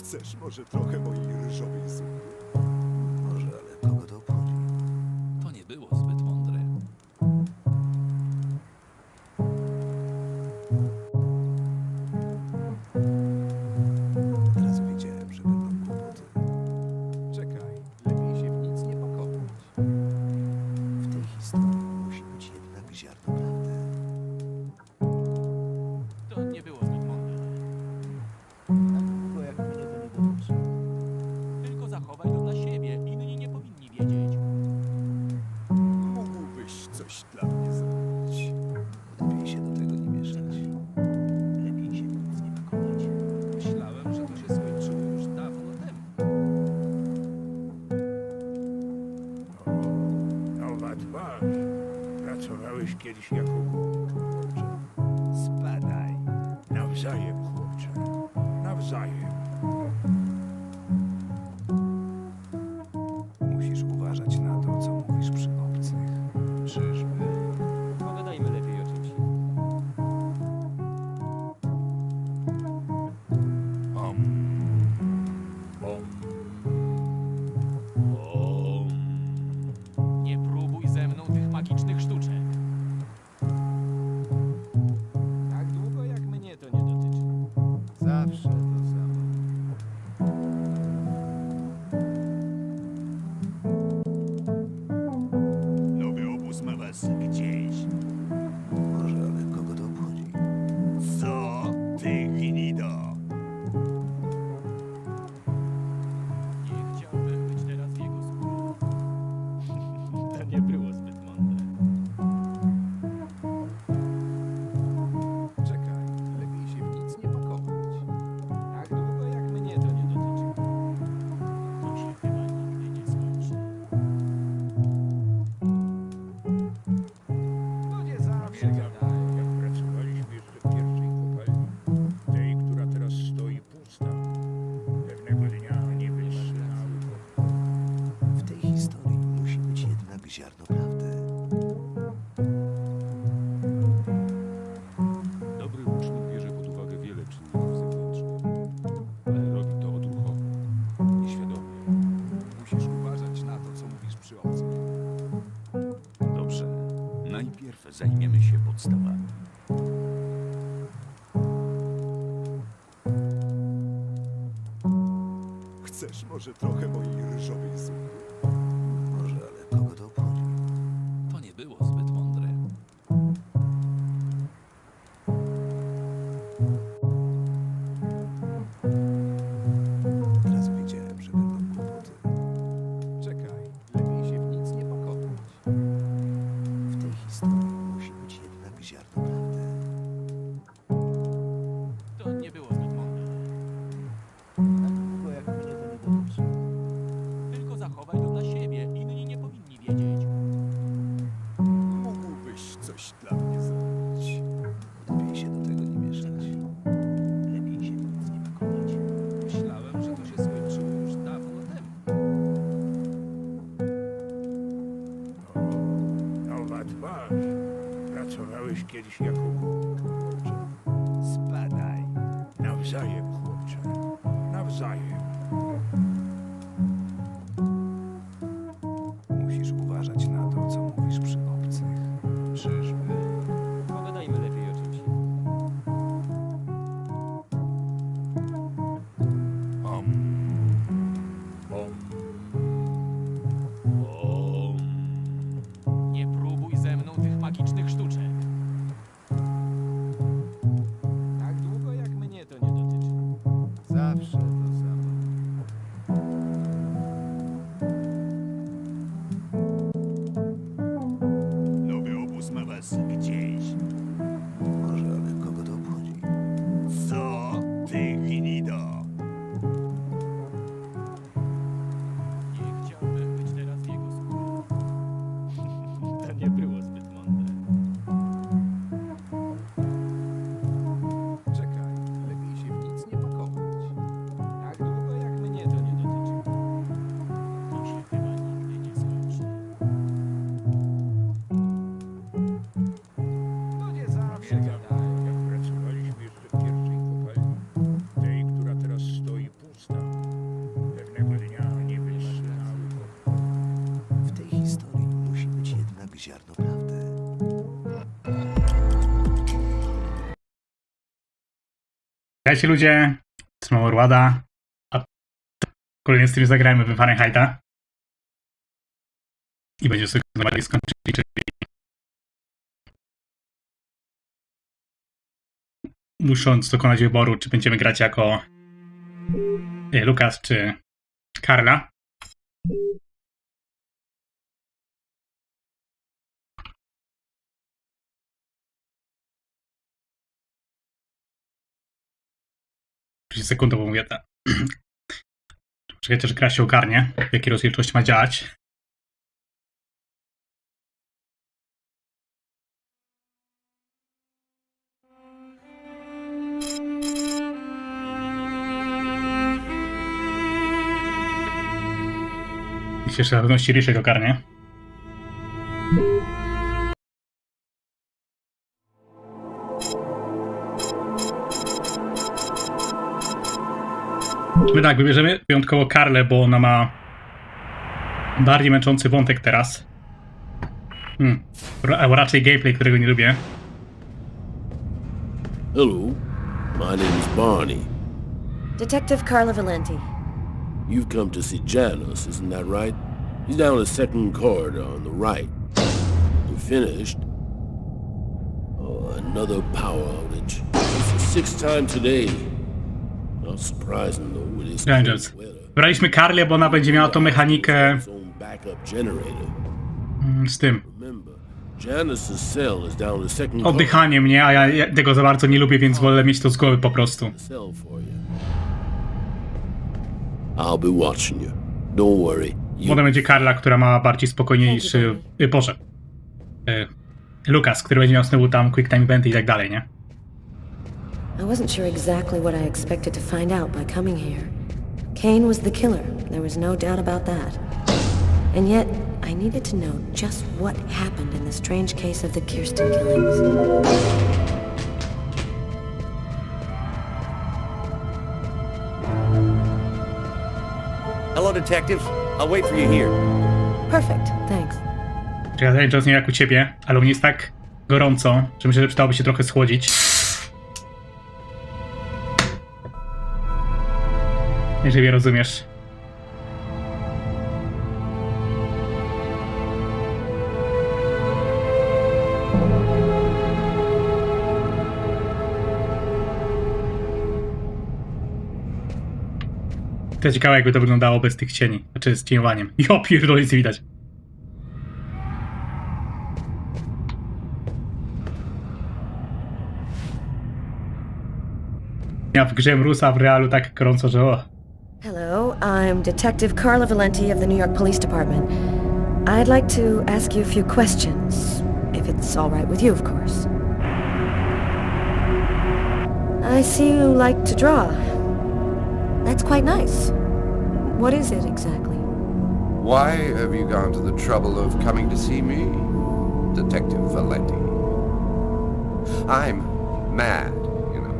Chcesz może trochę mojej ryżowej zupy? Może, ale kogo to obchodzi? To nie było zbyt mądre. Od razu wiedziałem, że będą kłopoty. Czekaj, lepiej się w nic nie pakować. W tej historii musi być jednak ziarno prawdy. To nie było zbyt mądre. Tak długo jak mnie to nie dotyczy. Tylko zachowaj to dla siebie. Inni nie powinni wiedzieć. Mógłbyś coś dla mnie zrobić. Lepiej się do tego nie mieszać. Lepiej się w nic nie pakować. Myślałem, że to się skończyło już dawno temu. Nowa twarz. Pracowałeś kiedyś jako chłopcze. Spadaj. Nawzajem, chłopcze. Nawzajem. Musisz uważać na to, co mówisz przy obcych. Czyżby? Pogadajmy lepiej o czymś. Om. Om. Nie próbuj ze mną tych magicznych sztuczek. Tak długo jak mnie to nie dotyczy. Zawsze to samo. Nowy obóz ma was gdzieś. Może, ale kogo to obchodzi? Co ty, gnido? Nie chciałbym być teraz w jego skórze. To nie było zbyt mądre. Czekaj, lepiej się w nic nie pakować. Tak długo jak mnie to nie dotyczy. To się chyba nigdy nie skończy. Ludzie zawsze gadają. Jak pracowaliśmy jeszcze w pierwszej kopalni, tej, która teraz stoi pusta. Pewnego dnia nie wytrzymały. W tej historii musi być jednak ziarno prawdy. Dobry łucznik bierze pod uwagę wiele czynników zewnętrznych, ale robi to odruchowo, nieświadomie. Musisz uważać na to, co mówisz przy obcych. Dobrze, najpierw zajmiemy się podstawami. Chcesz może trochę mojej ryżowej zupy? Może, ale kogo to obchodzi? To nie było zbyt mądre. Od razu wiedziałem, że będą kłopoty. Czekaj, lepiej się w nic nie pakować. W tej historii musi być jednak ziarno prawdy. To nie było zbyt mądre. Tak długo jak mnie to nie dotyczy. Tylko zachowaj to dla siebie. Inni nie powinni wiedzieć. Mógłbyś coś dla mnie zrobić. Lepiej się do tego nie mieszać. Lepiej się w nic nie pakować. Myślałem, że to się skończyło już dawno temu. Nowa twarz. Pracowałeś kiedyś jako chłopcze. Spadaj. Nawzajem, chłopcze. Nawzajem. Musisz uważać na to, co mówisz przy obcych. Czyżby? Pogadajmy lepiej o czymś. Om. Om. Om. Nie próbuj ze mną tych magicznych sztuczek. Tak długo jak mnie to nie dotyczy. Zawsze to samo. Witajcie ludzie, trzymam Orłada, a kolejny stream zagrajmy w Fahrenheita i będzie sobie normalnie skończyli, czyli musząc dokonać wyboru, czy będziemy grać jako Lukas czy Karla. Sekundę, bo mówię tak. Czekajcie, że gra się ogarnie, w jakiej rozdzielczości ma działać. I się jeszcze na pewności Ryszek ogarnie. My tak, wybierzemy wyjątkowo Karlę, bo ona ma bardziej męczący wątek teraz. Albo raczej gameplay, którego nie lubię. Hello, my name is Barney. Detective Carla Valenti. You've come to see Janus, isn't that right? He's down the second corridor on the right. We're finished. Oh, another power outage. It's the sixth time today. Not surprising though, with this Angels. cold weather. Wybraliśmy Karlę, bo ona będzie miała tą mechanikę Its own backup generator. z tym Remember, Janus's cell is down the second oddychaniem, nie? A ja tego za bardzo nie lubię, więc wolę mieć to z głowy po prostu. cell for you. I'll be watching you. Don't worry. Potem będzie Karla, która ma bardziej spokojniejszy... Boże. Lukas, który będzie miał znowu tam quick time eventy i tak dalej, nie? I wasn't sure exactly what I expected to find out by coming here. Kane was the killer, there was no doubt about that. And yet, I needed to know just what happened in the strange case of the Kirsten killings. Hello, detectives. I'll wait for you here. Perfect, thanks. Ja nie wiem jak u ciebie, ale u mnie jest tak gorąco, że myślę, że przydałoby się trochę schłodzić. Jeżeli mnie rozumiesz. To ciekawe, jakby to wyglądało bez tych cieni, znaczy z cieniowaniem. Jo, pierdolę, nic nie widać. Ja w grze mrusa, w realu tak gorąco, że o. Hello, I'm Detective Carla Valenti of the New York Police Department. I'd like to ask you a few questions, if it's all right with you, of course. I see you like to draw. That's quite nice. What is it exactly? Why have you gone to the trouble of coming to see me, Detective Valenti? I'm mad, you know.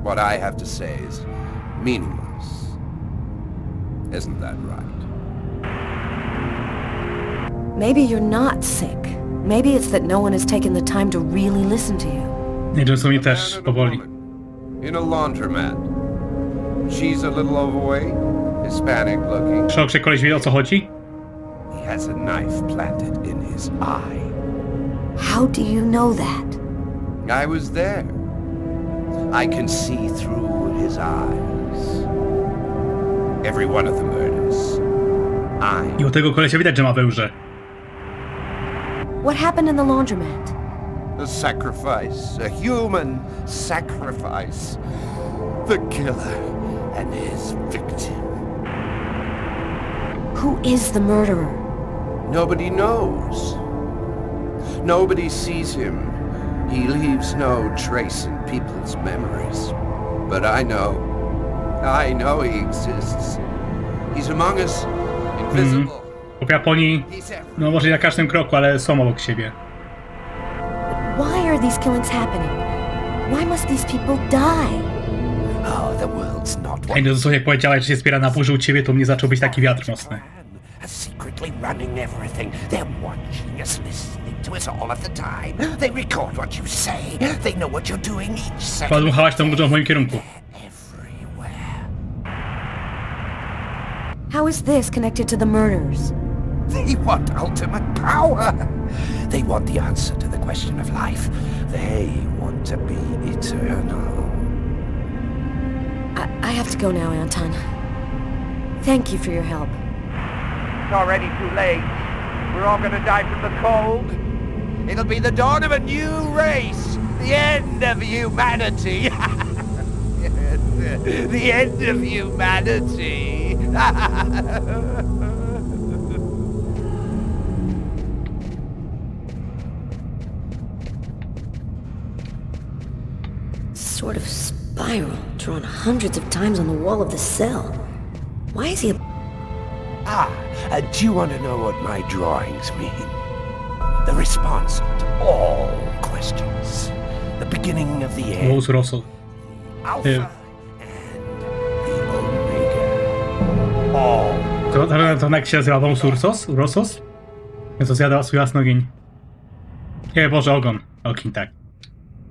What I have to say is meaningless. Isn't that right? Maybe you're not sick. Maybe it's that no one has taken the time to really listen to you. Nie, to mnie też powoli. In a laundromat. She's a little overweight, Hispanic looking. Szok, że koleś wie, o co chodzi? He has a knife planted in his eye. How do you know that? I was there. I can see through his eyes. Every one of the murders. I u tego kolesia widać, że ma wełże. What happened in the laundromat? A sacrifice, a human sacrifice. The killer and his victim. Who is the murderer? Nobody knows. Nobody sees him. He leaves no trace in people's memories. But I know he exists. He's among us, invisible. W Japonii, no może nie na każdym kroku, ale są obok siebie. Why are these killings happening? Why must these people die? Oh, the world's not what Ej, no to jak powiedziałeś, że się zbiera na burzy u ciebie, to mnie zaczął być taki wiatr mocny. Secretly running everything. They're watching us, listening to us all of the time. They record what you say. They know what you're doing each second. Podmuchałaś tą burzą w moim kierunku. Everywhere. How is this connected to the murders? They want ultimate power. They want the answer to the question of life. They want to be eternal. I have to go now, Anton. Thank you for your help. It's already too late. We're all gonna die from the cold. It'll be the dawn of a new race. The end of humanity. The end of humanity. Sort of spiral drawn hundreds of times on the wall of the cell. Why is he... Do you want to know what my drawings mean? The response to all questions. The beginning of the end. Wąs rosół. Alpha and the Omega. All. To jak się nazywa wąs Ursos? Urosos? To zjada swój własny ogień. Nie, Boże, ogon. Ogień, tak.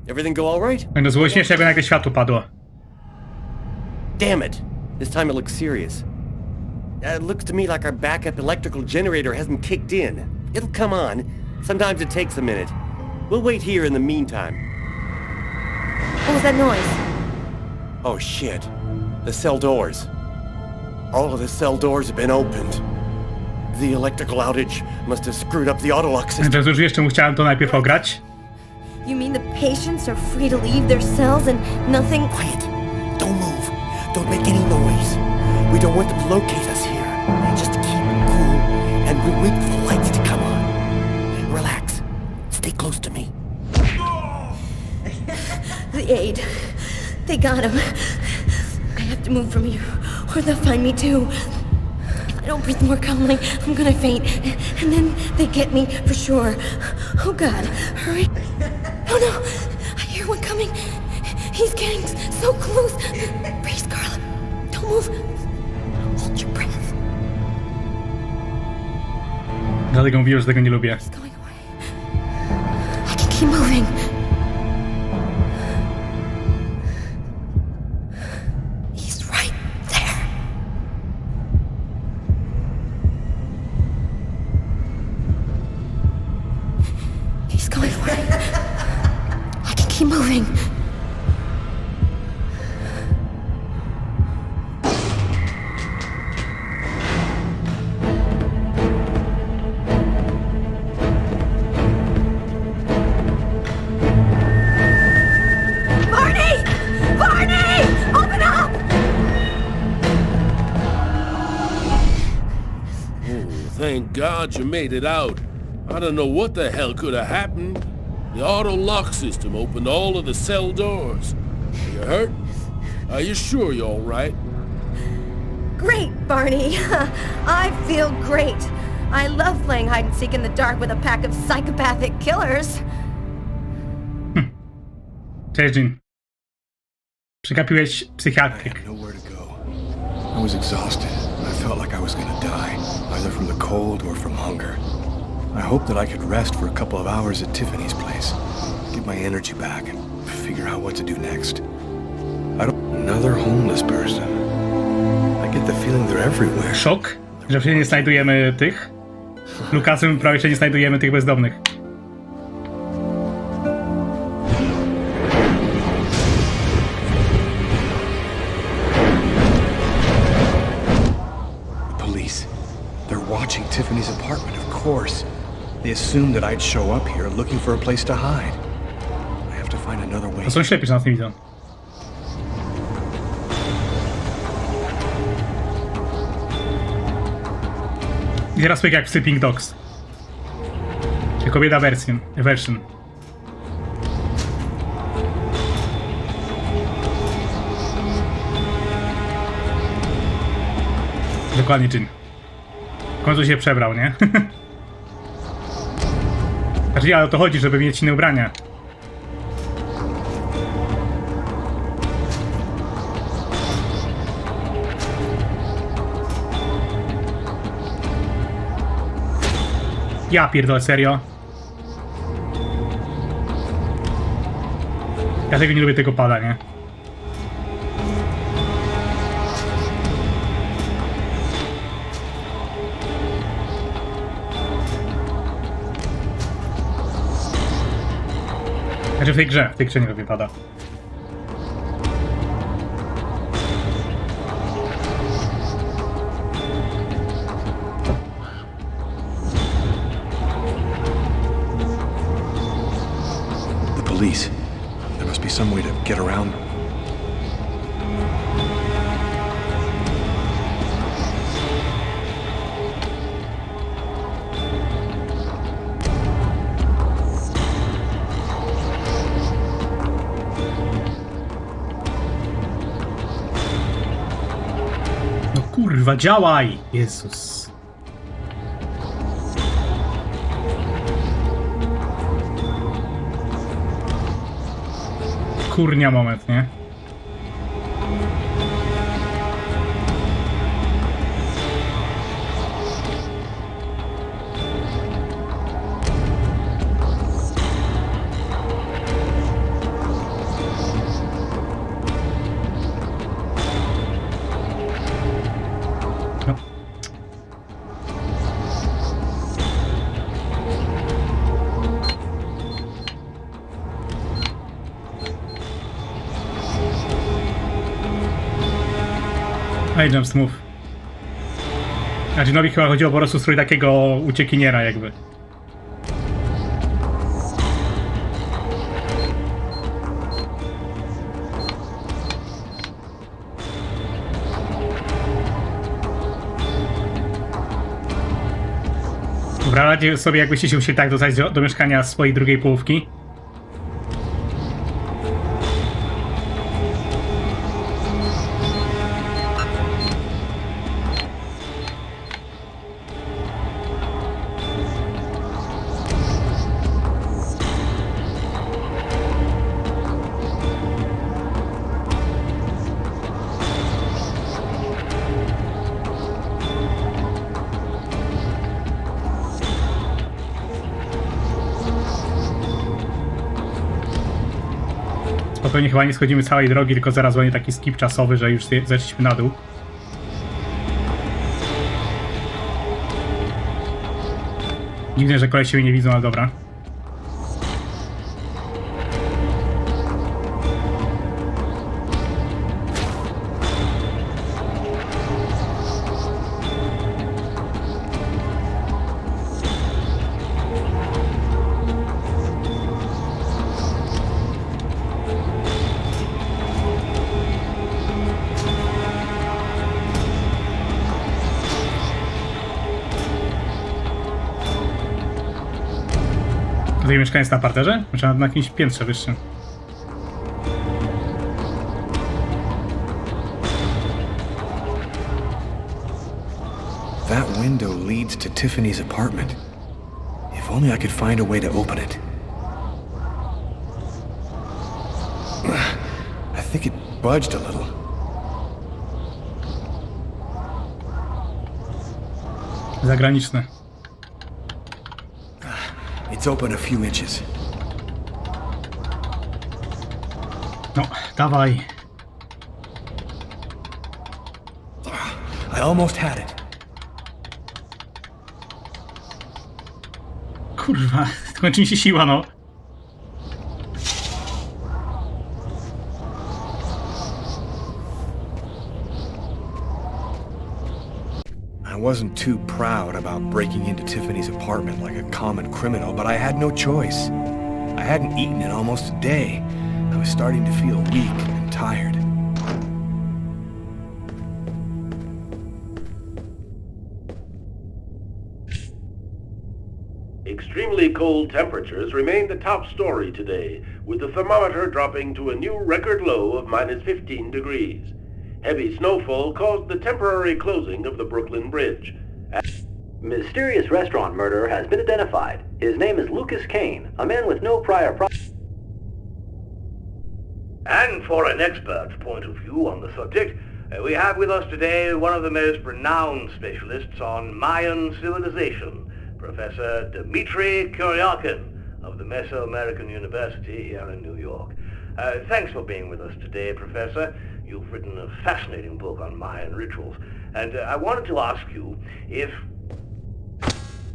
Everything go all right? No było śmiesznie, jakby nagle światło padło. Damn it! This time it looks serious. It looks to me like our backup electrical generator hasn't kicked in. It'll come on. Sometimes it takes a minute. We'll wait here in the meantime. What was that noise? Oh shit. The cell doors. All of the cell doors have been opened. The electrical outage must have screwed up the autolock system. Teraz już jeszcze chciałem to najpierw ograć. You mean the patients are free to leave their cells and nothing... Quiet. Don't move. Don't make any noise. We don't want them to locate us here. Just keep cool and we'll wait for the lights to come on. Relax. Stay close to me. The aide. They got him. I have to move from here, or they'll find me too. If I don't breathe more calmly, I'm gonna faint. And then they get me for sure. Oh God, hurry. Oh no, I hear one coming. He's getting so close. Breathe, Scarlet. Don't move. Hold your breath. Dlatego mówiłem, że tego nie lubię. He's going away. I can keep moving. He's right there. He's going away. I can keep moving. Thank God you made it out. I don't know what the hell could have happened. The auto lock system opened all of the cell doors. Are you hurt? Are you sure you're all right? Great, Barney. I feel great. I love playing hide and seek in the dark with a pack of psychopathic killers. Cześć, Jean. Przegapiłeś psychiatryk. I was exhausted. I felt like I was gonna die, either from the cold or from hunger. I hoped that I could rest for a couple of hours at Tiffany's place, get my energy back, and figure out what to do next. Another homeless person. I get the feeling they're everywhere. Szok, że przecież nie znajdujemy tych. Lukasem prawie jeszcze nie znajdujemy tych bezdomnych. Watching Tiffany's apartment, of course. They assumed that I'd show up here looking for a place to hide. I have to find another way. To są ślepi, że nas nie widzą. I teraz pyk jak w Sleeping Dogs. Tylko bieda version. Dokładnie, Jin. W końcu się przebrał, nie? Znaczy, ale o to chodzi, żeby mieć inne ubrania. Ja pierdolę, serio? Dlatego nie lubię tego pada, nie? Znaczy w tej grze nie lubię pada. Police. There must be some way to get around them. No kurwa, działaj! Jezus. Kurnia moment, nie? No. Agent Smooth. A Ginowi chyba chodziło po prostu o strój takiego uciekiniera jakby. Wyobraźcie sobie, jakbyście się musieli tak dostać do mieszkania swojej drugiej połówki. Spokojnie, chyba nie schodzimy całej drogi, tylko zaraz będzie taki skip czasowy, że już zeszliśmy na dół. Dziwne, że kolej siebie nie widzą, ale dobra. Tutaj mieszkanie jest na parterze? Może na jakimś piętrze wyższym. That window leads to Tiffany's apartment. If only I could find a way to open it. I think it budged a little. Zagraniczne. It's open a few inches. No, dawaj. I almost had it. Kurwa, kończy mi się siła, no. I wasn't too proud about breaking into Tiffany's apartment like a common criminal, but I had no choice. I hadn't eaten in almost a day. I was starting to feel weak and tired. Extremely cold temperatures remain the top story today, with the thermometer dropping to a new record low of -15 degrees. Heavy snowfall caused the temporary closing of the Brooklyn Bridge. Mysterious restaurant murderer has been identified. His name is Lucas Kane, a man with no prior And for an expert's point of view on the subject, we have with us today one of the most renowned specialists on Mayan civilization, Professor Dmitry Kuryakin of the Mesoamerican University here in New York. Thanks for being with us today, Professor. You've written a fascinating book on Mayan rituals, and I wanted to ask you if...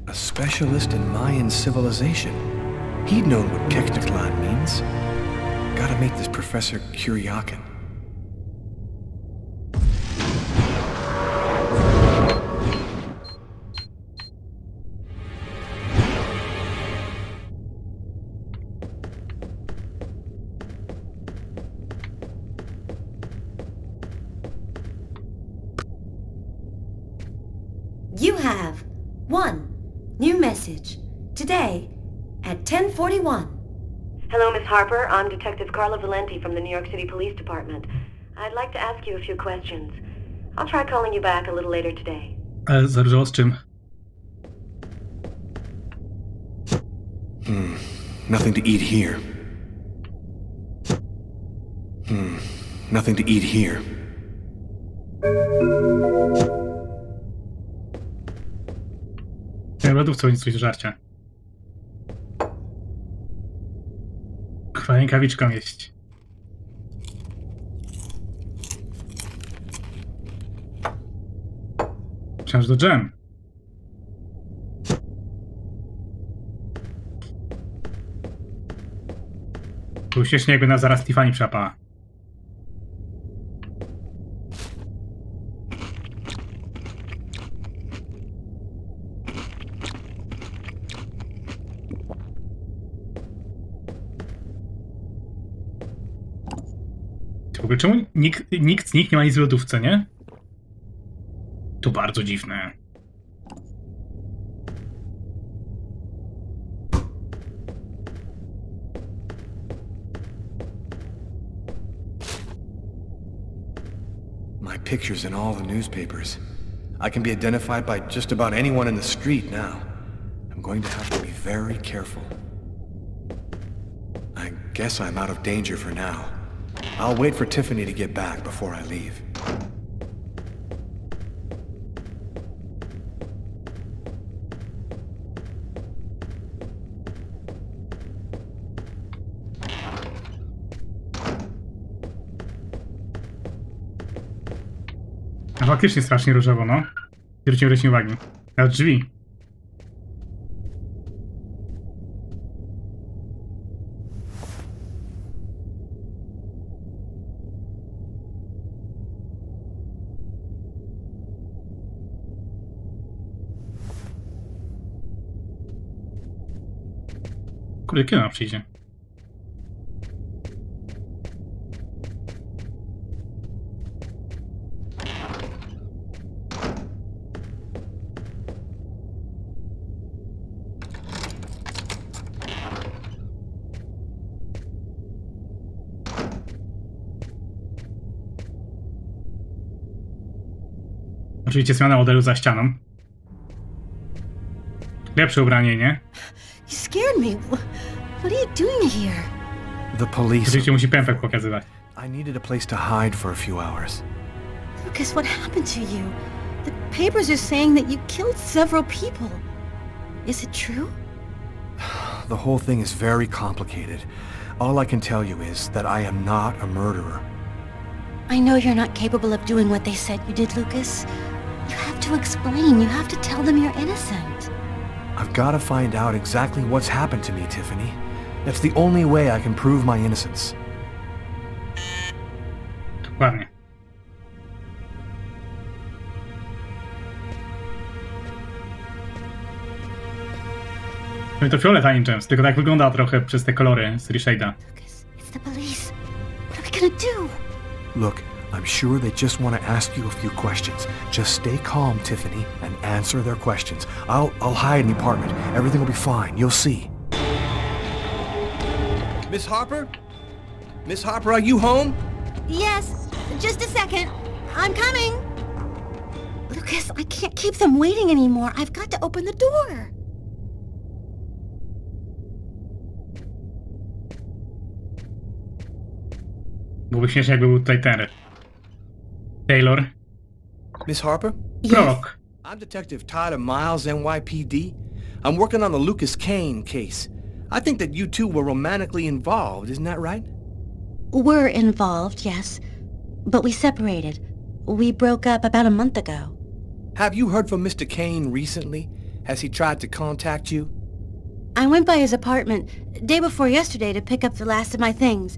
A specialist in Mayan civilization. He'd known what Keknaklan means. Gotta make this Professor Kuryakin. You have one new message today at 10:41. Hello, Miss Harper. I'm Detective Carla Valenti from the New York City Police Department. I'd like to ask you a few questions. I'll try calling you back a little later today. Zależało z czym? Nothing to eat here. Nothing to eat here. W lodówce nic coś do żarcia. Chyba rękawiczką jeść. Myślałem, że to dżem. Był śmiesznie, jakby nas zaraz Tiffany przapała. W ogóle czemu nikt z nich nie ma nic w lodówce, nie? To bardzo dziwne. My picture's in all the newspapers. I can be identified by just about anyone in the street now. I'm going to have to be very careful. I guess I'm out of danger for now. I'll wait for Tiffany to get back before I leave. A faktycznie strasznie różowo, no. Zwróćcie uwagi. Na drzwi. Kurde, kiedy ona przyjdzie? Oczywiście zmiana modelu za ścianą. Lepsze ubranie, nie? You scared me. What are you doing here? The police. Oczywiście musi pępek pokazywać. I needed a place to hide for a few hours. Lucas, what happened to you? The papers are saying that you killed several people. Is it true? The whole thing is very complicated. All I can tell you is that I am not a murderer. I know you're not capable of doing what they said you did, Lucas. You have to explain. You have to tell them you're innocent. I've got to find out exactly what's happened to me, Tiffany. That's the only way I can prove my innocence. Dokładnie. No i to Fioleta James, tylko tak wygląda trochę przez te kolory z Reshade'a. Lucas, it's the police. What are we gonna do? Look, I'm sure they just want to ask you a few questions. Just stay calm, Tiffany, and answer their questions. I'll hide in the apartment. Everything will be fine. You'll see. Miss Harper? Miss Harper, are you home? Yes, just a second. I'm coming. Lucas, I can't keep them waiting anymore. I've got to open the door. Byłoby śmiesznie, jakby był tutaj ten Taylor. Miss Harper? Prolog. I'm Detective Todd of Miles, NYPD. I'm working on the Lucas Kane case. I think that you two were romantically involved, isn't that right? were involved, yes. But we separated. We broke up about a month ago. Have you heard from Mr. Kane recently? Has he tried to contact you? I went by his apartment day before yesterday to pick up the last of my things.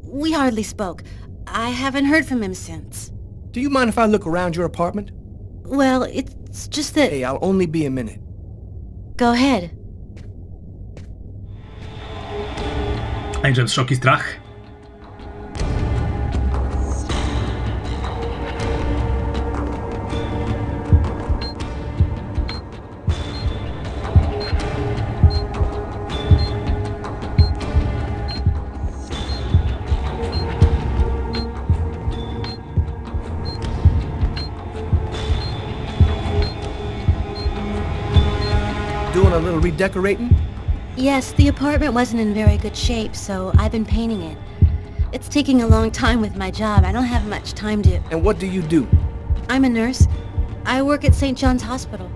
We hardly spoke. I haven't heard from him since. Do you mind if I look around your apartment? Well, it's just that... Hey, I'll only be a minute. Go ahead. Angel, szok i strach. Doing a little redecorating? Yes, the apartment wasn't in very good shape, so I've been painting it. It's taking a long time with my job. I don't have much time to... And what do you do? I'm a nurse. I work at St. John's Hospital.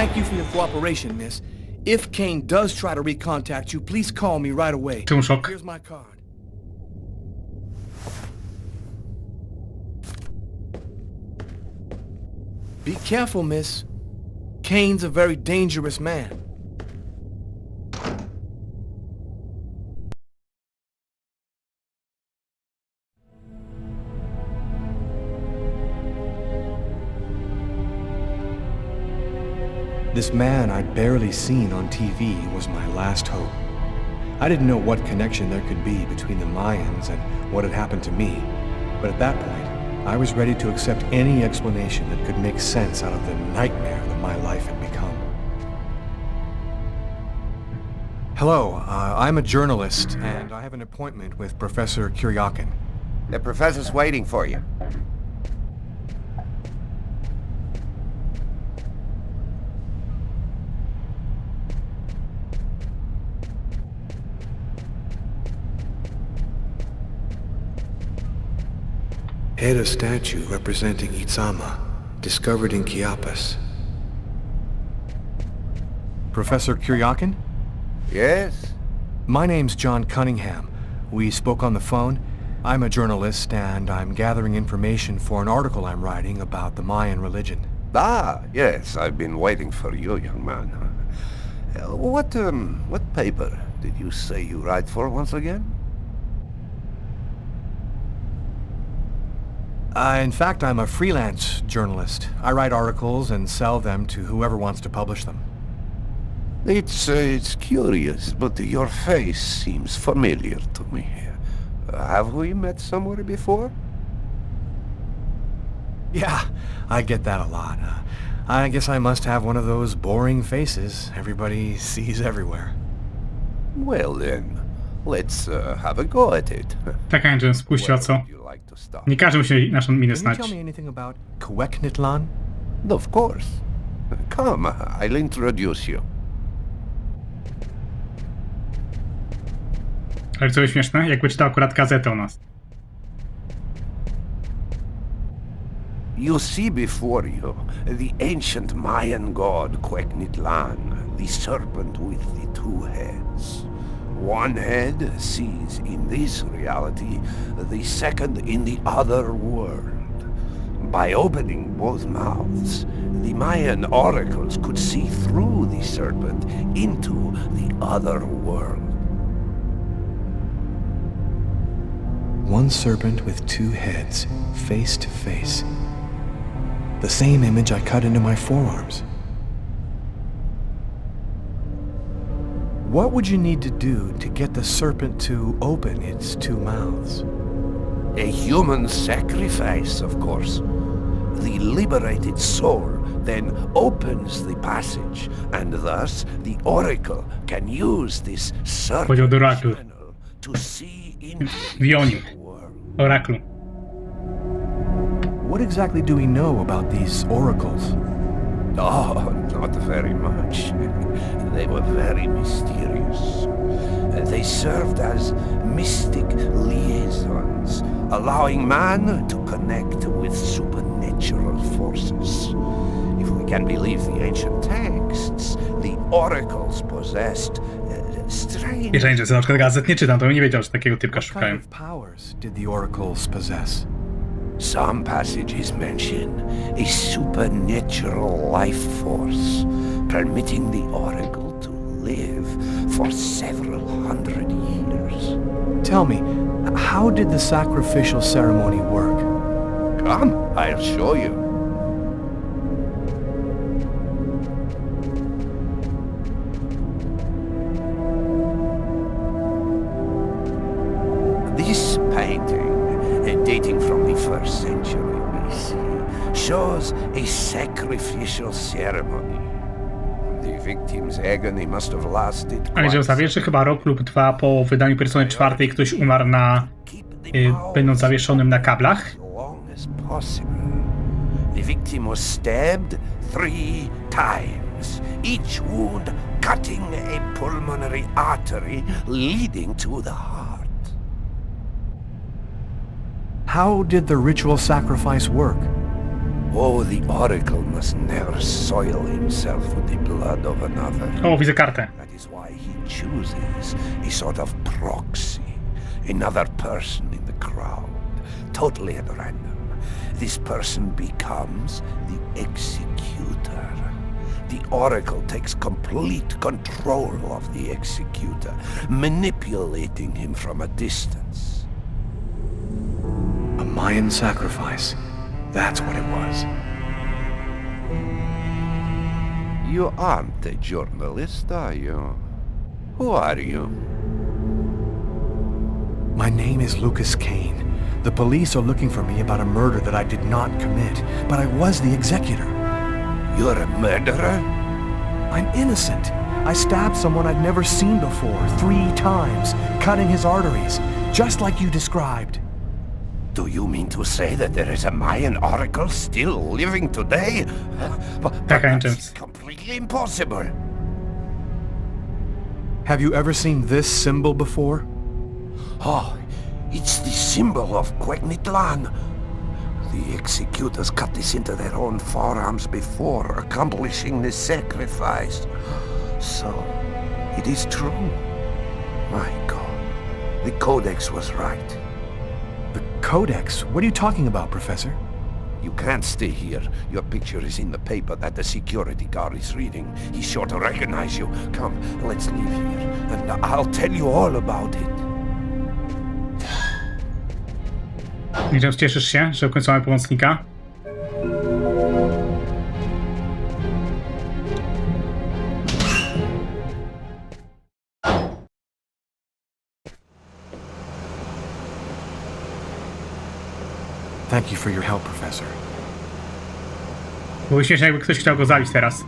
Thank you for your cooperation, miss. If Kane does try to recontact you, please call me right away. Czemu szok? Here's my card. Be careful, miss. Kane's a very dangerous man. This man I'd barely seen on TV was my last hope. I didn't know what connection there could be between the Mayans and what had happened to me, but at that point, I was ready to accept any explanation that could make sense out of the nightmare that my life had become. Hello, I'm a journalist, and I have an appointment with Professor Kuryakin. The professor's waiting for you. Head of statue representing Itzama, discovered in Chiapas. Professor Kuryakin? Yes? My name's John Cunningham. We spoke on the phone. I'm a journalist, and I'm gathering information for an article I'm writing about the Mayan religion. Ah, yes, I've been waiting for you, young man. What paper did you say you write for once again? In fact, I'm a freelance journalist. I write articles and sell them to whoever wants to publish them. It's curious, but your face seems familiar to me. Have we met somewhere before? Yeah, I get that a lot. I guess I must have one of those boring faces everybody sees everywhere. Well then, let's have a go at it. Tak, Angel, spuściła co? Nie każdy musi naszą minę Can you znać. tell me anything about KONIEC? Of course. Come, I'll introduce you. Ale co jest śmieszne? Jakby czytał akurat gazetę o nas. You see before you the ancient Mayan god Quequitlan, the serpent with the two heads. One head sees in this reality, the second in the other world. By opening both mouths, the Mayan oracles could see through the serpent into the other world. One serpent with two heads, face to face. The same image I cut into my forearms. What would you need to do to get the serpent to open its two mouths? A human sacrifice, of course. The liberated soul then opens the passage, and thus the oracle can use this Powiedział do oraklu. channel to see into Wioniu. Oraklu. What exactly do we know about these oracles? Oh, not very much. They were very mysterious. They served as mystic liaisons, allowing man to connect with supernatural forces. If we can believe the ancient texts, the oracles possessed strange... Jeżeli że na przykład gazet nie czytam, to bym nie wiedział, że takiego typka What szukają. kind of powers did the oracles possess? Some passages mention a supernatural life force, permitting the oracle to live for several hundred years. Tell me, how did the sacrificial ceremony work? Come, I'll show you. This painting, dating from the 1st century BC, shows a sacrificial ceremony. The victim's agony must have lasted Ale że zawiesz, że chyba rok lub dwa po wydaniu Persony 4 ktoś umarł na... będąc zawieszonym na kablach. as long as possible. The victim was stabbed 3 times, each wound cutting a pulmonary artery leading to the heart. How did the ritual sacrifice work? Oh, the oracle must never soil himself with the blood of another. O, widzę kartę. That is why he chooses a sort of proxy, another person in the crowd, totally at random. This person becomes the executor. The oracle takes complete control of the executor, manipulating him from a distance. A Mayan sacrifice. That's what it was. You aren't a journalist, are you? Who are you? My name is Lucas Kane. The police are looking for me about a murder that I did not commit, but I was the executor. You're a murderer? I'm innocent. I stabbed someone I'd never seen before 3 times, cutting his arteries, just like you described. Do you mean to say that there is a Mayan oracle still living today? But that's completely impossible. Have you ever seen this symbol before? Oh, it's the symbol of Quegnitlan. The executors cut this into their own forearms before accomplishing the sacrifice. So, it is true. My God, the Codex was right. The Codex? What are you talking about, Professor? You can't stay here. Your picture is in the paper that the security guard is reading. He's sure to recognize you. Come, let's leave here, and I'll tell you all about it. Widzę, cieszysz się, że w końcu mamy pomocnika? Thank you for your help, Professor. Było śmiesznie, jakby ktoś chciał go zabić teraz.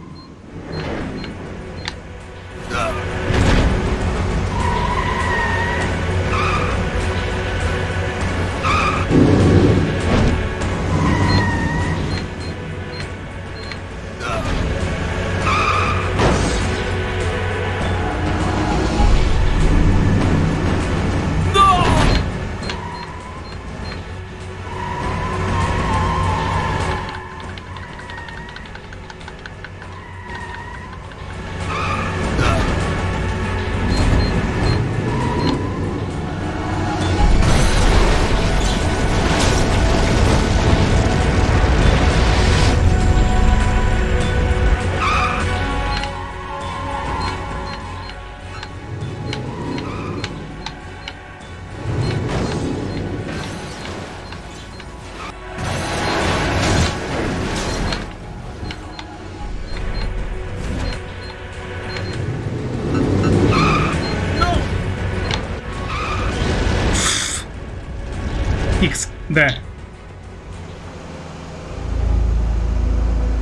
XD.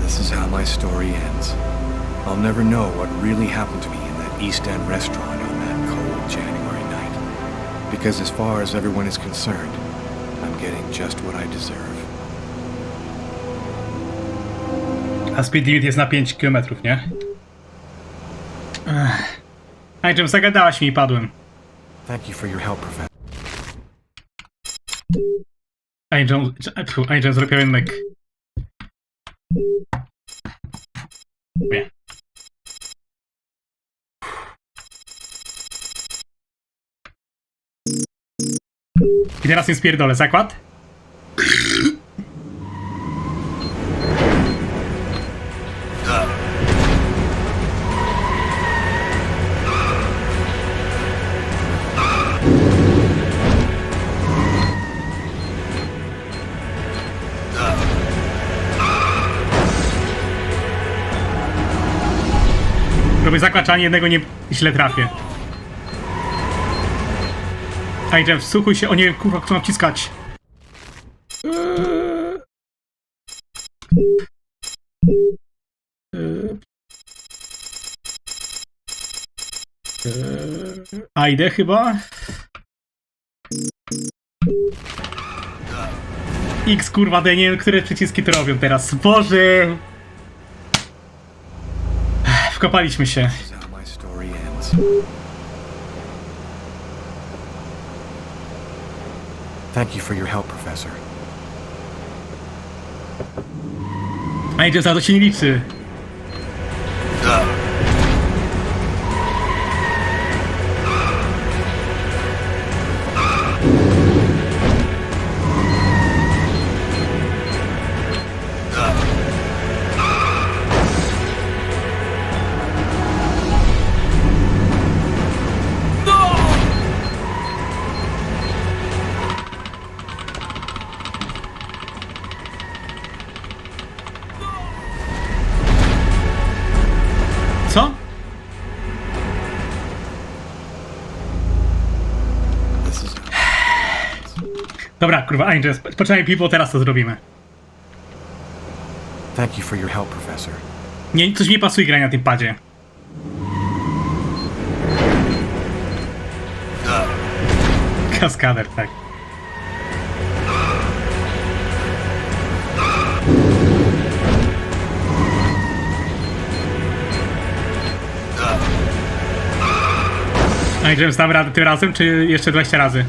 This is how my story ends. I'll never know what really happened to me in that East End restaurant on that cold January night. Because as far as everyone is concerned, I'm getting just what I deserve. A speed limit jest na 5 km, nie? Angel, zagadałaś mi i padłem. Thank you for your help, Professor. Angel zrobił pewien myk. Nie. I teraz nie spierdolę, zakład? Robię zakład, ani jednego nie źle trafię. Angel, wsłuchuj się, o nie, kurwa, chcę naciskać. A idę chyba. X, kurwa, D, nie wiem, które przyciski to robią teraz. Boże! Wkopaliśmy się. Thank you for your help, Professor. Angel, za to się nie liczy. Co? Dobra, kurwa, Angel, poczekaj piwo, teraz to zrobimy. Thank you for your help, Professor. Nie, coś mi pasuje grać na tym padzie. Kaskader, tak. Angel, zdam radę tym razem, czy jeszcze 20 razy?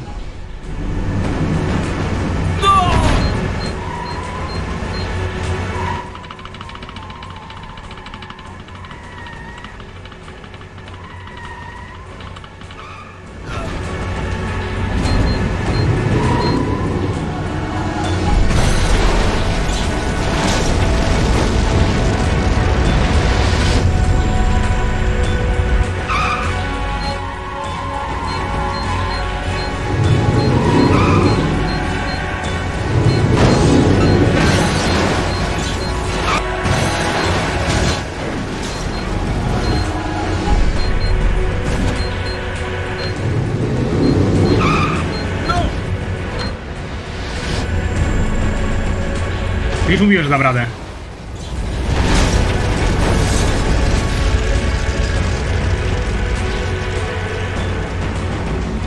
Już mówiłem, że dam radę.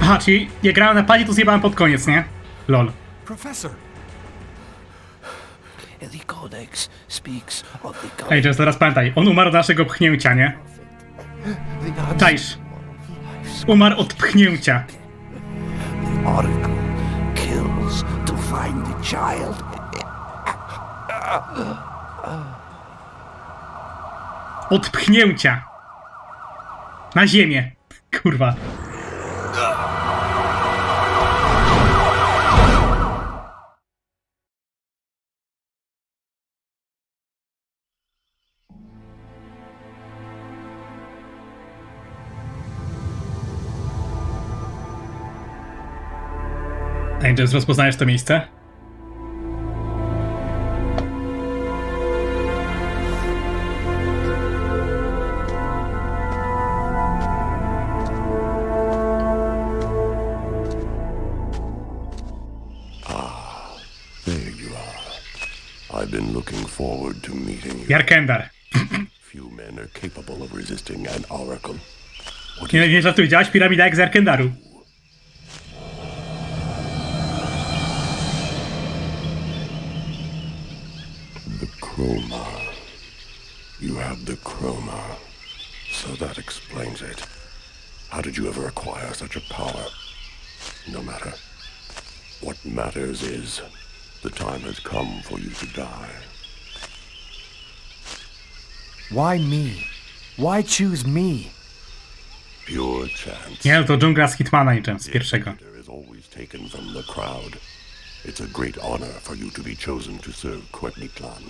Aha, czyli jak grałem na padzie, to zjebałem pod koniec, nie? Lol. Professor. The Codex speaks of the Ej, Jess, teraz pamiętaj, on umarł od naszego pchnięcia, nie? Czaisz. Umarł od pchnięcia. The Oracle kills to find the child. Od pchnięcia. Na ziemię. Kurwa. Angels, rozpoznajesz to miejsce? I've been looking forward to meeting you. Jarkendar. Few men are capable of resisting an oracle. Nie żartuj, widziałaś piramida jak z Jarkendaru. The chroma. You have the chroma. So that explains it. How did you ever acquire such a power? No matter. What matters is, the time has come for you to die. Why me? Why choose me? Pure chance. Nie, no to dżungla z Hitmana niczym, z pierwszego. Is always taken from the crowd. It's a great honor for you to be chosen to serve Quetniklan.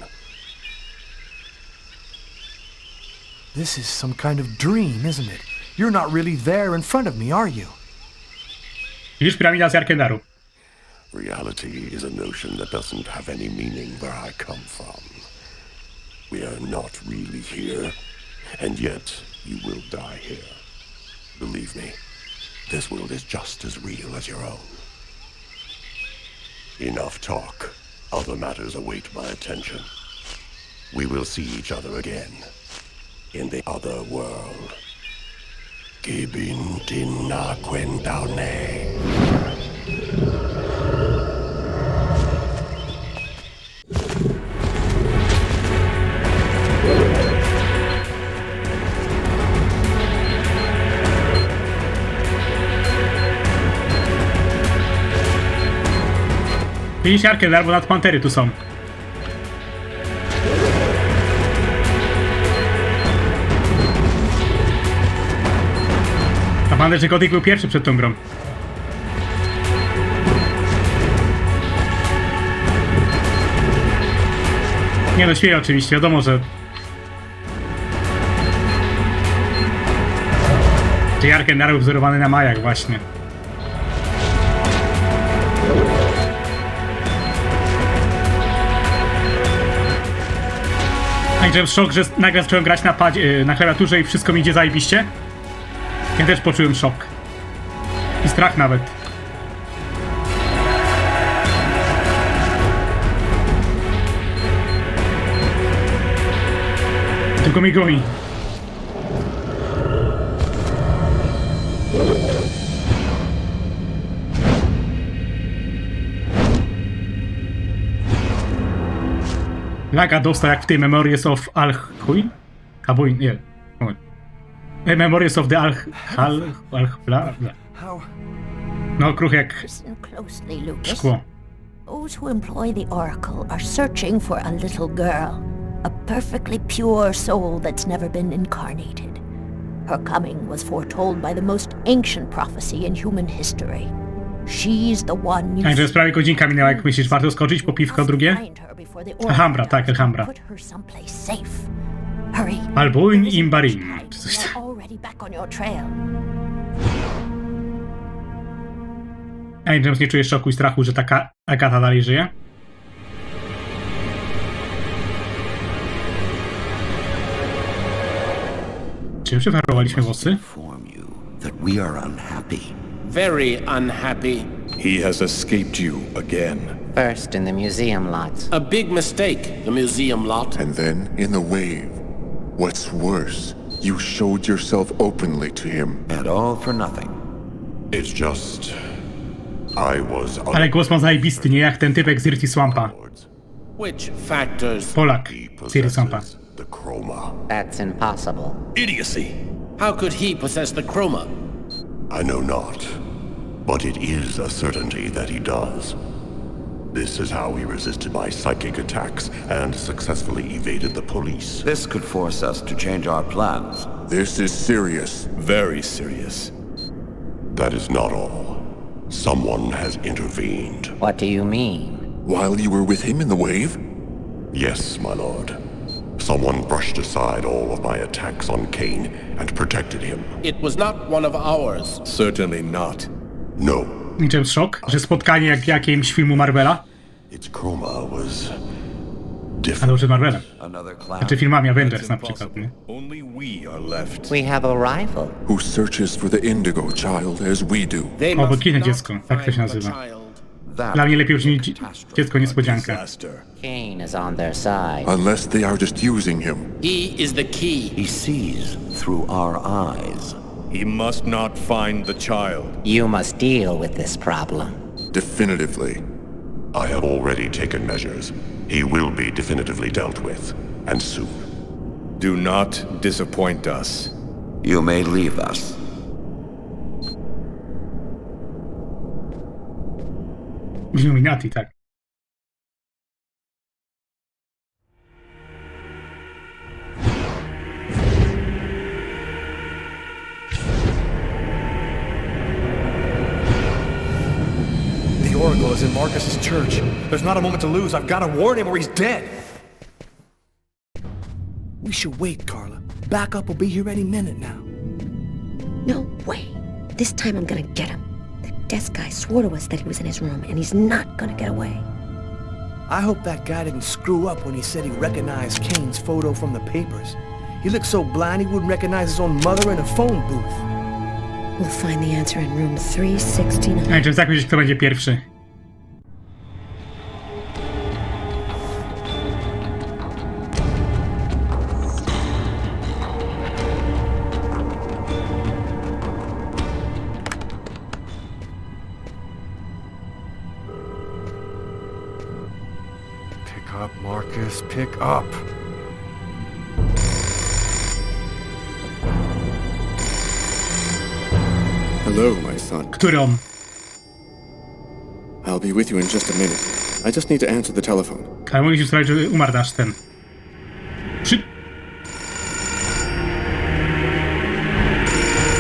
This is some kind of dream, isn't it? You're not really there in front of me, are you? Widzisz piramida z Jarkendaru. Reality is a notion that doesn't have any meaning where I come from. We are not really here, and yet you will die here. Believe me, this world is just as real as your own. Enough talk. Other matters await my attention. We will see each other again. In the other world. Gibin dinna quentaune. Widzisz Jarkendar, bo nad pantery tu są. A pamiętaj, że Gotik był pierwszy przed tą grą. Nie no, śmieję oczywiście, wiadomo, że Jarkendar był wzorowany na Majach właśnie. Także szok, że nagle zacząłem grać na klawiaturze i wszystko mi idzie zajebiście. Ja też poczułem szok. I strach nawet. Tylko mi goni. Laga dostał jak w tej Memories of Al-Huin? Habuin, nie. Memories of the Al-Bla. No, kruch jak szkło. Those who employ the Oracle are searching for a little girl, a perfectly pure soul that's never been incarnated. Her coming was foretold by the most ancient prophecy in human history. She's the one you... Także prawie godzinka minęła, jak myślisz, warto skoczyć po piwko drugie? Alhambra, tak, Alhambra. Albuin Imbarin, czy coś tam. Ej, James nie czuje szoku i strachu, że taka Agata dalej żyje? Czy już wyparowaliśmy włosy? Very unhappy. He has escaped you again. First in the museum lot. A big mistake. The museum lot. And then in the wave. What's worse, you showed yourself openly to him. And all for nothing. It's just... I was... Ale głos ma zajebisty, nie jak ten typek z Irti Swampa. Which factors... Polak z Irti Swampa. The chroma. That's impossible. Idiocy. How could he possess the chroma? I know not, but it is a certainty that he does. This is how he resisted my psychic attacks and successfully evaded the police. This could force us to change our plans. This is serious. Very serious. That is not all. Someone has intervened. What do you mean? While you were with him in the wave? Yes, my lord. Someone brushed aside all of my attacks on Kane and protected him. It was not one of ours. Certainly not. No. Niczym szok, że spotkanie jak w jakimś filmu Marvela. Its chroma was A different. dobrze Marvelem. Znaczy filmami Avengers na przykład, nie? Only we are left. We have a rival. Who searches for the Indigo child as we do. O, błękitne dziecko, tak to się nazywa. that Dla mnie lepiej brzmi dziecko niespodzianka. Kane is on their side. Unless they are just using him. He is the key. He sees through our eyes. He must not find the child. You must deal with this problem. Definitively. I have already taken measures. He will be definitively dealt with, and soon. Do not disappoint us. You may leave us. Illuminati, tak. The Oracle is in Marcus's church. There's not a moment to lose. I've got to warn him or he's dead. We should wait, Carla. Backup will be here any minute now. No way. This time I'm gonna get him. The desk guy swore to us that he was in his room, and he's not gonna get away. I hope that guy didn't screw up when he said he recognized Kane's photo from the papers. He looked so blind he wouldn't recognize his own mother in a phone booth. We'll find the answer in room 369. Ej, czy tak myślisz, kto będzie pierwszy? Pick up, Marcus. Pick up. Hello, my son. Który on? I'll be with you in just a minute. I just need to answer the telephone. Ale musisz sprawić, żeby umarł nasz ten.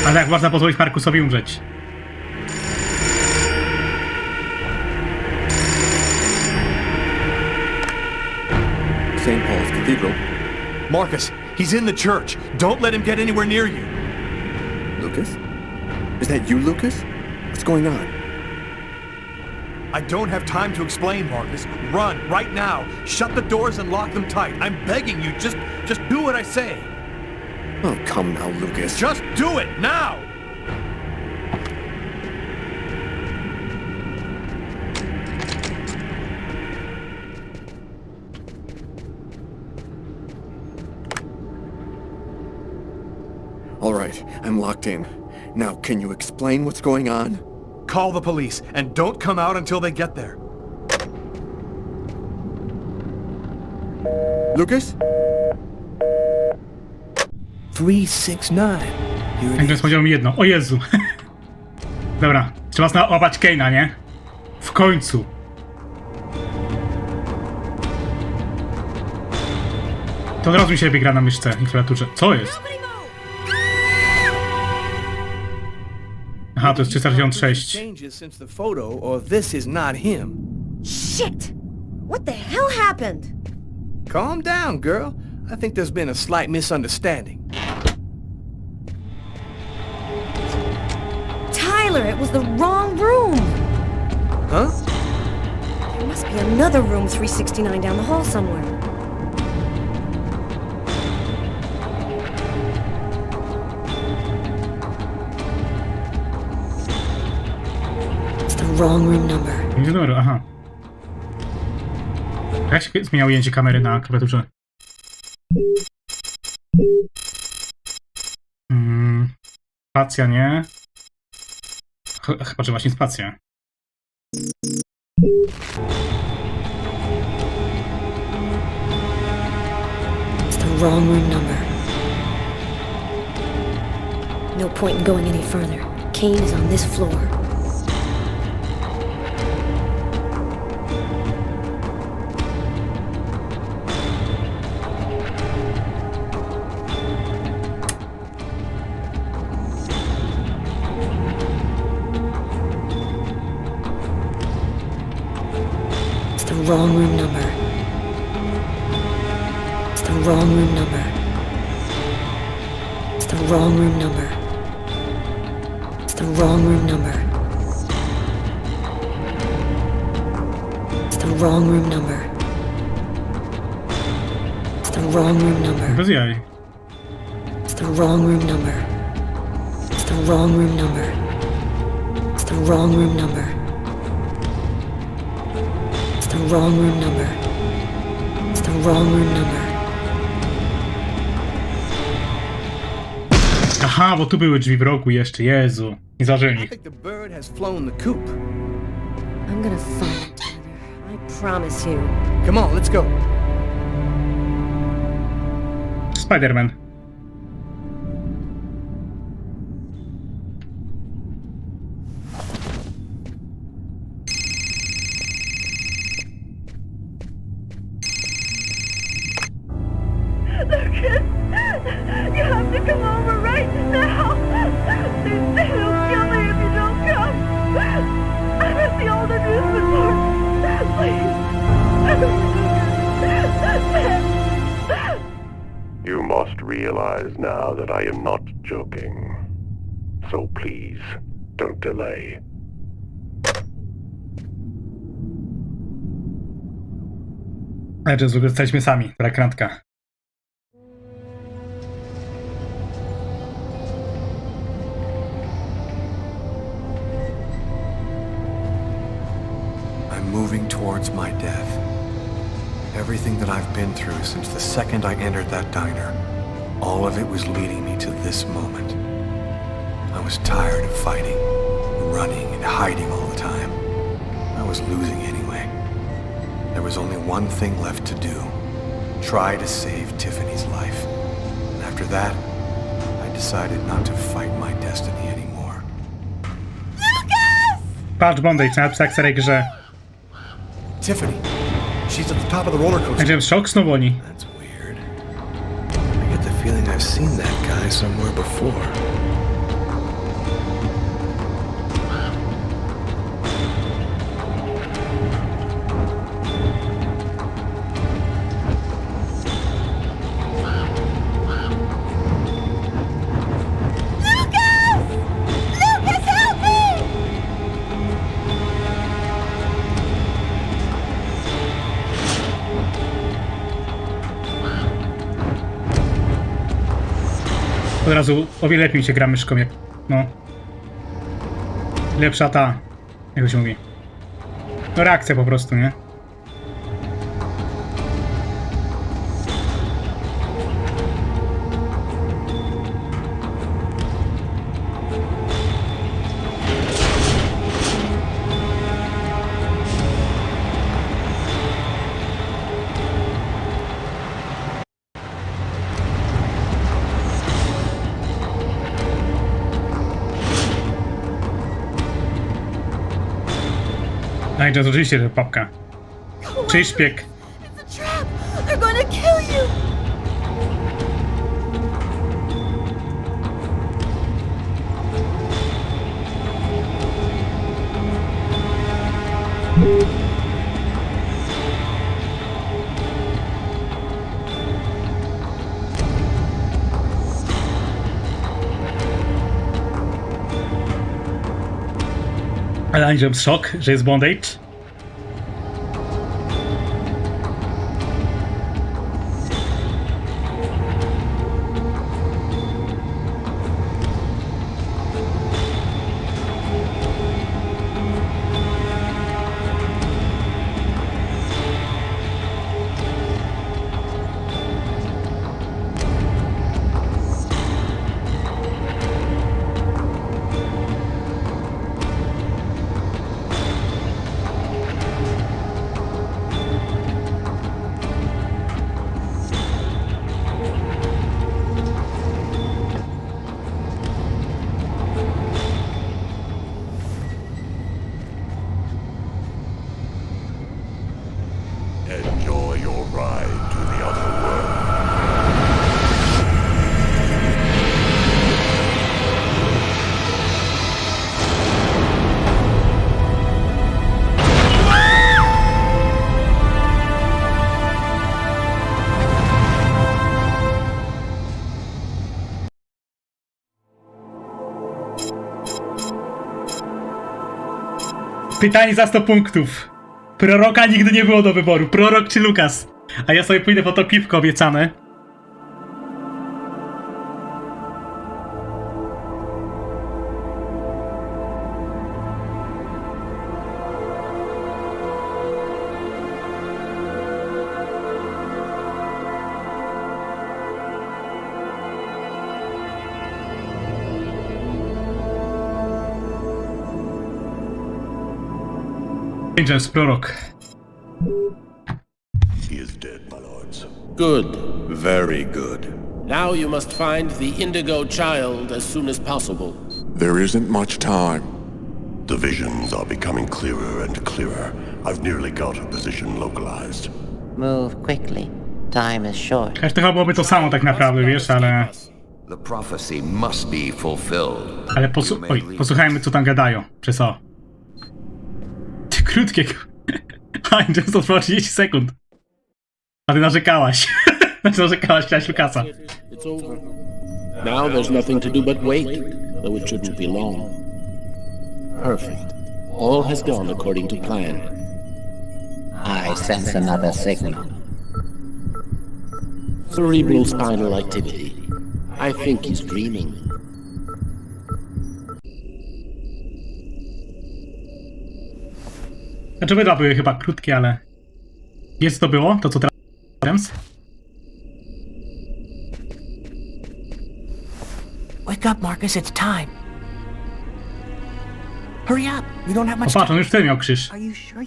A tak można pozwolić Markusowi umrzeć. St. Paul's Cathedral. Marcus, he's in the church. Don't let him get anywhere near you. Lucas? Is that you, Lucas? What's going on? I don't have time to explain, Marcus. Run, right now. Shut the doors and lock them tight. I'm begging you, just do what I say. Oh, come now, Lucas. Just do it, now! All right, I'm locked in. Now, can you explain what's going on? Call the police, and don't come out until they get there. Lucas? 369. Here it Andrzej is. powiedział mi jedno. O Jezu. Dobra, trzeba złapać Kane'a, nie? W końcu. To od razu mi się lepiej gra na myszce i klawiaturze. Co jest? Aha, to jest 366. Changes since the photo, or this is not him. Shit! What the hell happened? Calm down, girl. I think there's been a slight misunderstanding. Tyler, it was the wrong room! Huh? There must be another room 369 down the hall somewhere. It's the wrong room number. Nie numeru, aha. Jak się zmienia ujęcie kamery na klawiaturze? Spacja, nie? Chyba, że właśnie spacja. It's the wrong room number. No point in going any further. Kane is on this floor. Wrong room number. It's the wrong room number. It's the wrong room number. It's the wrong room number. It's the wrong room number. It's the wrong room number. Bez jaj. It's the wrong room number. It's the wrong room number. It's the wrong room number. the wrong room number. It's the wrong room number. Aha, bo tu były drzwi w rogu jeszcze, Jezu. Nie zauważyłem I ich. think the bird has flown the coop. I'm gonna find Tyler. I promise you. Come on, let's go. Spider-Man. Lucas, you have to come over right now. They'll kill me if you don't come. I'm at the old amusement park. Please. You must realize now that I am not joking. So please, don't delay. Ale w ogóle jesteśmy sami, ta kratka. I'm moving towards my death. Everything that I've been through since the second I entered that diner, all of it was leading me to this moment. I was tired of fighting, running and hiding all the time. I was losing anyway. There was only one thing left to do. Try to save Tiffany's life. And after that, I decided not to fight my destiny anymore. Patrz, bondage, na psach starej grze. Tiffany! She's at the top of the roller coaster. Będziemy szok znowu oni. That's weird. I get the feeling I've seen that guy somewhere before. Od razu o wiele lepiej się gra myszką, jak... no... Lepsza ta... jak to się mówi... no reakcja po prostu, nie? No i to oczywiście, że papka. Czyli szpieg. They're gonna kill you. Ale Angel szok, że jest bondage. Enjoy your ride to the other world. Pytanie za 100 punktów. Proroka nigdy nie było do wyboru. Prorok czy Lukas? A ja sobie pójdę po to piwko obiecane. James, prorok. He is dead, my lords. Good. Very good. Now you must find the Indigo child as soon as possible. There isn't much time. The visions are becoming clearer and clearer. I've nearly got a position localized. Move quickly. Time is short. Też to chyba byłoby to samo tak naprawdę, wiesz, ale... The prophecy must be fulfilled. Ale posłuchajmy, co tam gadają. Przez o. Ty krótkie. Aj, często trwało 30 sekund. A ty narzekałaś. Narzekałaś, chciałaś Lukasa. It's over. Now there's nothing to do but wait, though it shouldn't be long. Perfect. All has gone according to plan. I sense another signal. Cerebral spinal activity. I think he's dreaming. Znaczy wydwa były chyba krótkie, ale... Wiesz co to było? To co teraz? Wake up, Marcus, it's time. Hurry up, we don't have much O patrz, on już wtedy miał krzyż.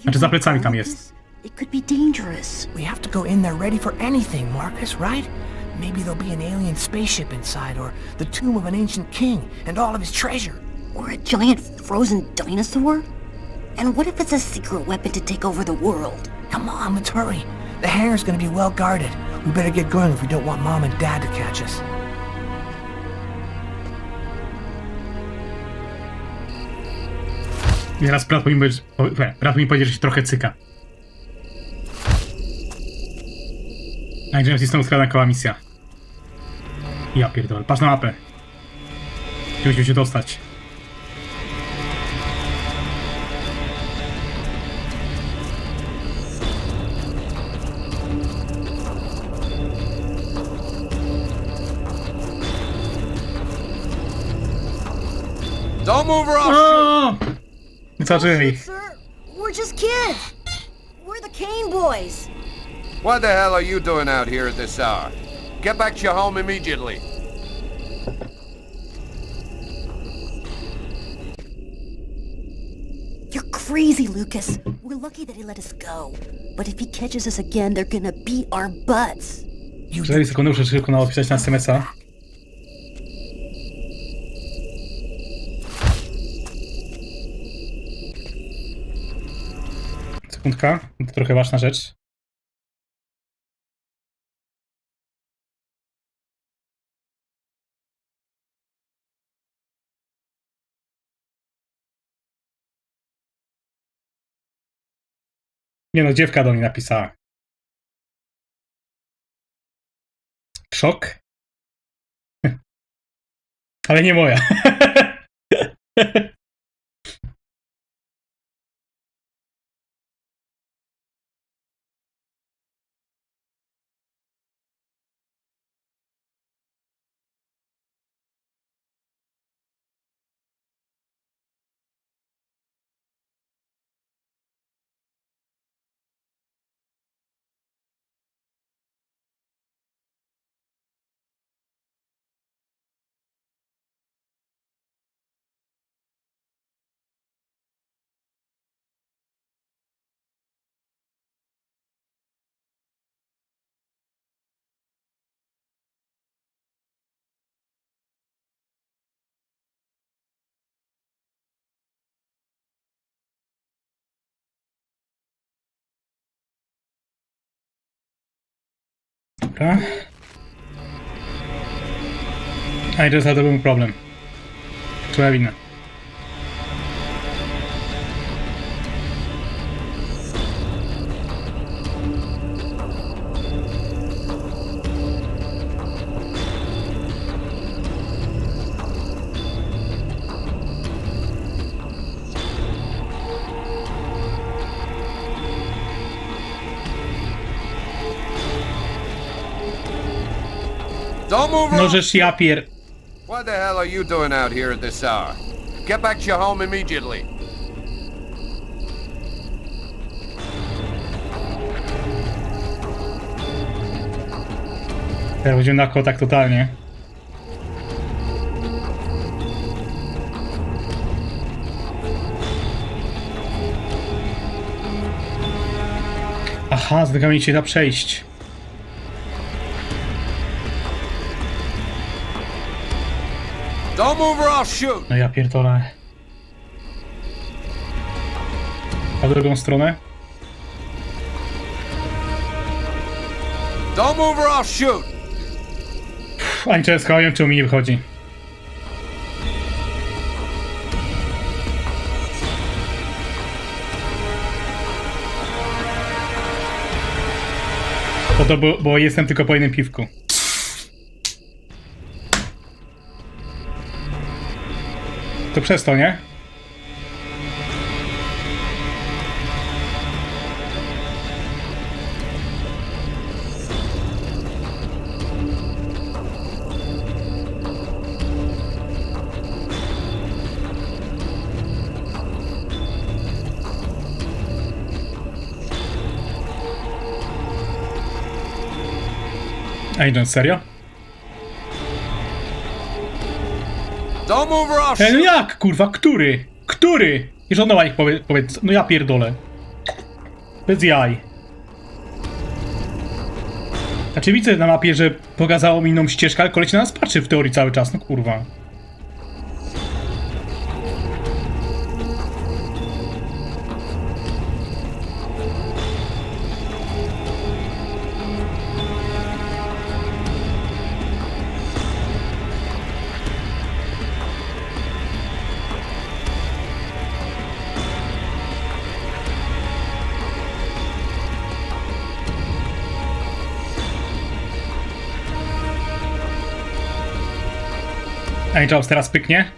Znaczy za plecami tam jest. It could be dangerous. We have to go in there ready for anything, Marcus, right? Maybe there'll be an alien spaceship inside, or the tomb of an ancient king, and all of his treasure. Or a giant frozen dinosaur? And what if it's a secret weapon to take over the world? Come on, let's hurry. The hangar's gonna be well guarded. We better get going if we don't want Mom and Dad to catch us. I teraz brat mi powiedzieć, że się trochę cyka. A James jest znowu skradankowa misja. Ja pierdolę, patrz na mapę. Gdzie musimy się dostać? Don't move her off! Zaczęli. Sir, we're just kids. We're the Kane boys. What the hell are you doing out here at this hour? Get back to your home immediately. You're crazy, Lucas. We're lucky that he let us go. But if he catches us again, they're gonna beat our butts. 4 sekundy, muszę szybko napisać na SMS-a. Sekundka, to trochę ważna rzecz. Nie no, dziewka do mnie napisała. Szok. Ale nie moja. Dobra. A i to był mój problem. Twoja wina. Don't move her No off. żeż ja pier... What the hell are you doing out here at this hour? Get back to your home immediately. Teraz będziemy na kotak totalnie. Aha, z tego mi się da przejść. Don't move or I'll shoot. No ja pierdolę. A w drugą stronę? Don't move or I'll shoot. Ani czego schowałem, czemu mi nie wychodzi. Bo jestem tylko po jednym piwku. To przez to, nie? Ej, no serio? Don't move or I'll No shoot. jak, kurwa, który? Który? I żadna ich powiedz, no ja pierdolę. Bez jaj. Znaczy widzę na mapie, że pokazało mi inną ścieżkę, ale koleś na nas patrzy w teorii cały czas, no kurwa. A nie Jaws teraz pyknie?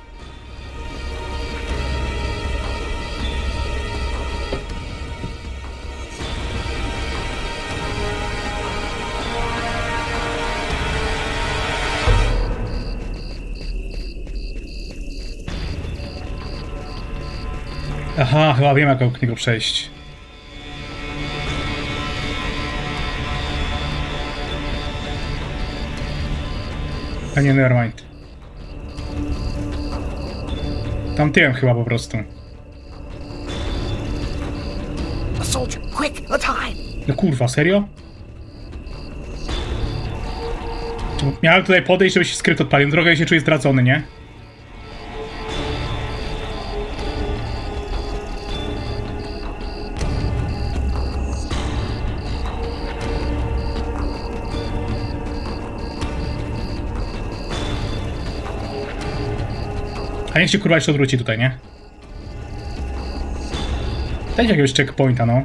Aha, chyba wiem jak obok niego przejść. A nie, nevermind. Tam tyłem chyba po prostu. No kurwa, serio? Miałem tutaj podejść, żeby się skryt odpalił. Trochę się czuję zdradzony, nie? A niech się kurwa jeszcze odwróci tutaj, nie? Dajcie jakiegoś checkpointa, no.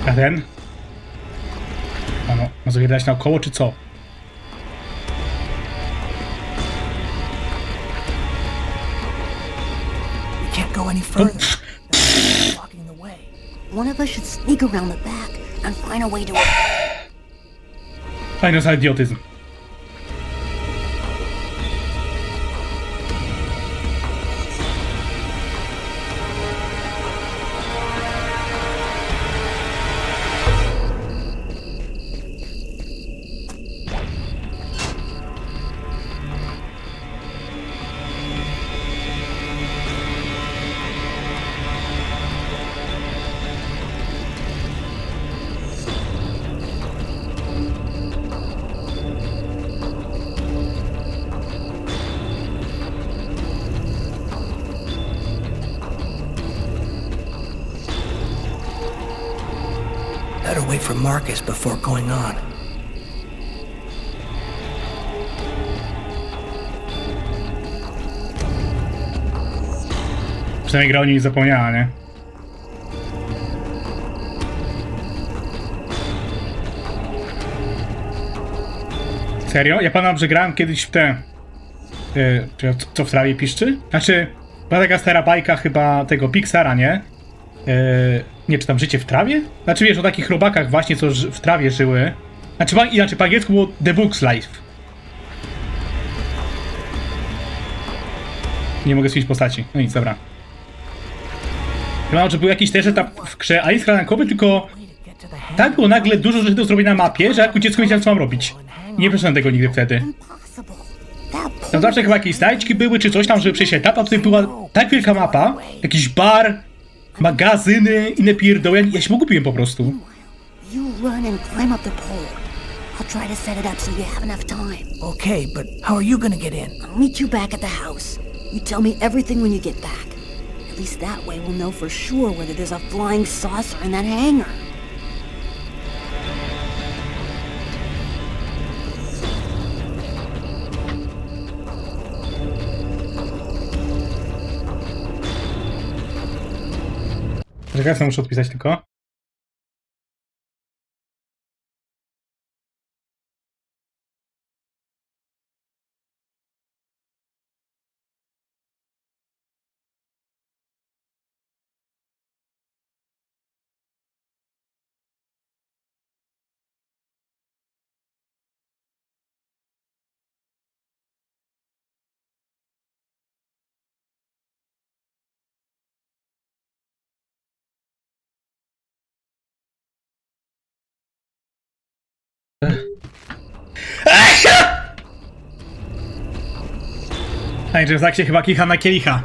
A ten? A no, ma sobie dać naokoło, czy co? Can't go any further. One of us should sneak around the back and find a way to... Fajny za idiotyzm. Better wait for Marcus before going on. Przynajmniej gra o niej nie zapomniała, nie? Serio? Ja pamiętam, że grałem kiedyś w te... co w trawie piszczy? Znaczy, była taka stara bajka chyba tego Pixara, nie? Nie, czy tam Życie w trawie? Znaczy wiesz, o takich robakach właśnie, co w trawie żyły. Znaczy, inaczej po angielsku było The Book's Life. Nie mogę zmienić postaci. No nic, dobra. Ja mam, że był jakiś też etap w grze, a nie skrankowy, tylko tak było nagle dużo rzeczy do zrobienia na mapie, że jako dziecko wiedziałem, co mam robić. Nie przeszedłem tego nigdy wtedy. That Tam zawsze chyba jakieś znajdźki były, czy coś tam, żeby przejść etap, a tutaj była tak wielka mapa, jakiś bar, magazyny, inne pierdoły, ja się pogubiłem po prostu. You run and climb up the pole. I'll try to set it up so you have enough time. Okay, but how are you gonna get in? I'll meet you back at the house. You tell me everything when you get back. At least that way we'll know for sure whether there's a flying saucer in that hangar. Czekaj, ja muszę odpisać tylko. Angels tak się chyba kicha na kielicha.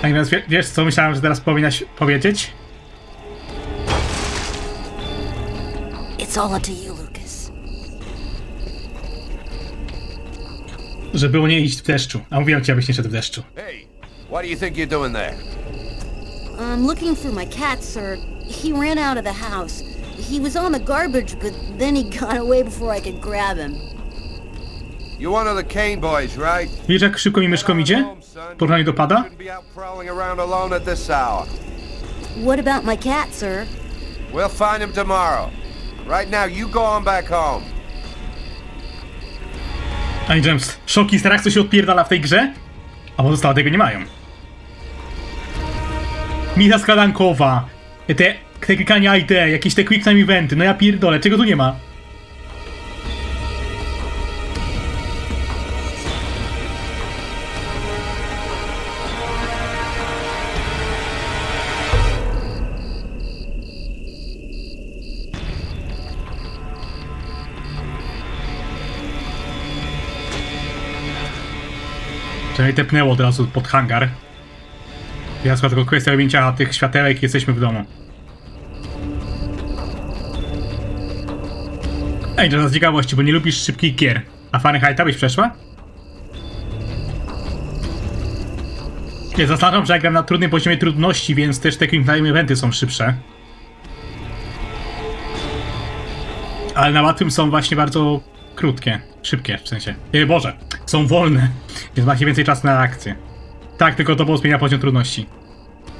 Angels, wiesz co myślałem, że teraz powinnaś powiedzieć? It's all up to you, Lucas. Że było nie iść w deszczu. A mówiłem ci, abyś nie szedł w deszczu. Hey, what do you think you're doing there? I'm looking for my cat, sir. He ran out of the house. He was on the garbage, but then he got away before I could grab him. You're one of the Kane boys, right? Wiesz, jak szybko mi myszką idzie? W porównaniu do pada? Prowling around alone at this hour. What about my cat, sir? We'll find him tomorrow. Right now, you go on back home. Angels, szok i strach, co się odpierdala w tej grze? A pozostałe tego nie mają. Misa skradankowa, te klikania ID, jakieś te quick time eventy, no ja pierdolę, czego tu nie ma? Czyli tepnęło od razu pod hangar. Teraz tylko kwestia wyjęcia tych światełek i jesteśmy w domu. Ej, to z ciekawości, bo nie lubisz szybkich gier. A Fahrenheita byś przeszła? Nie, zaznaczam, że ja gram na trudnym poziomie trudności, więc też te quick time eventy są szybsze. Ale na łatwym są właśnie bardzo krótkie, szybkie w sensie. Boże, są wolne, więc macie więcej czasu na reakcję. Tak, tylko to było zmienia poziom trudności.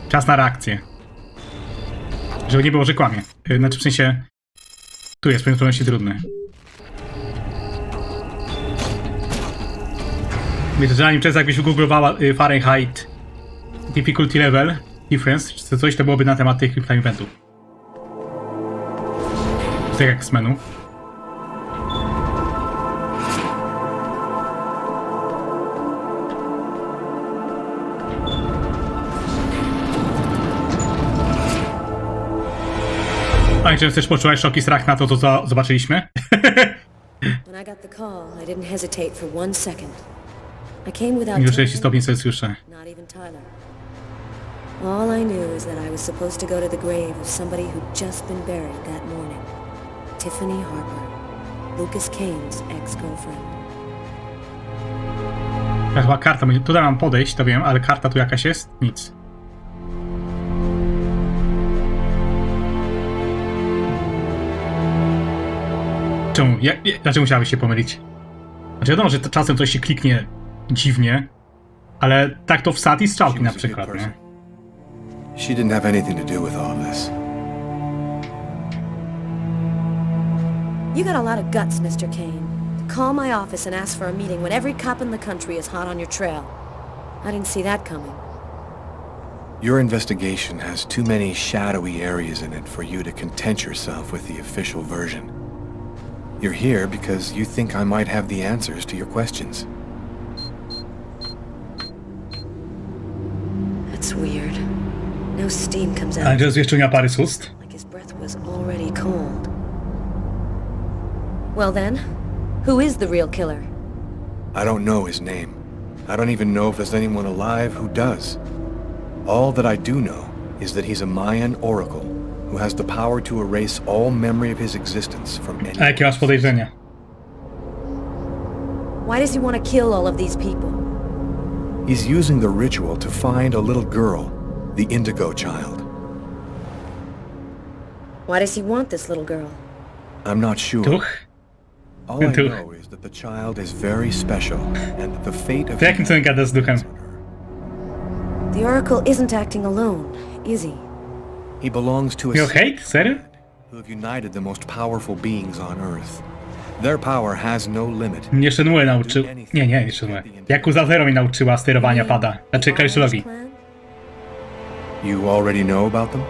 Czas na reakcję. Żeby nie było, że kłamie. Znaczy w sensie... Tu jest poziom trudności trudny. Wiecie, że zanim przez jakbyś wygooglowała Fahrenheit difficulty level difference, czy coś, to byłoby na temat tych quick time eventów. Tak jak z menu. A czy też poczułaś szok i strach na to, co zobaczyliśmy? When I got the call, I didn't hesitate for 1 second. I came without Już 30 stopni Celsjusza. not even Tyler. All I knew is that I was supposed to go to the grave of somebody who'd just been buried that morning. Tiffany Harper, Lucas Kane's ex-girlfriend. Chyba karta, tutaj mam podejść, to wiem, ale karta tu jakaś jest? Nic. Czemu? Dlaczego musiałabyś się pomylić? Znaczy wiadomo, że czasem coś się kliknie dziwnie, ale tak to w Sati i strzałki na przykład, nie? She didn't have anything to do with all this. You got a lot of guts, Mr. Kane. To call my office and ask for a meeting when every cop in the country is hot on your trail. I didn't see that coming. Your investigation has too many shadowy areas in it for you to content yourself with the official version. You're here because you think I might have the answers to your questions. That's weird. No steam comes out. Angel zwieszczunia pary z ust. Like his breath was already cold. Well then, who is the real killer? I don't know his name. I don't even know if there's anyone alive who does. All that I do know is that he's a Mayan oracle who has the power to erase all memory of his existence from any... A jakie masz podejrzenia? Why does he want to kill all of these people? He's using the ritual to find a little girl, the Indigo child. Why does he want this little girl? I'm not sure. Tuch? All I know is that the child is very special and that the fate of... To jakim cudem gada z duchem? The Oracle isn't acting alone, is he? He belongs to a... Miał hejt? Serio? ...who have united the most powerful beings on Earth. Their power has no limit. Mnie Shenmue nauczył... Nie Shenmue. Yakuza 0 mi nauczyła sterowania pada. Znaczy klawiszologii. You already know about them?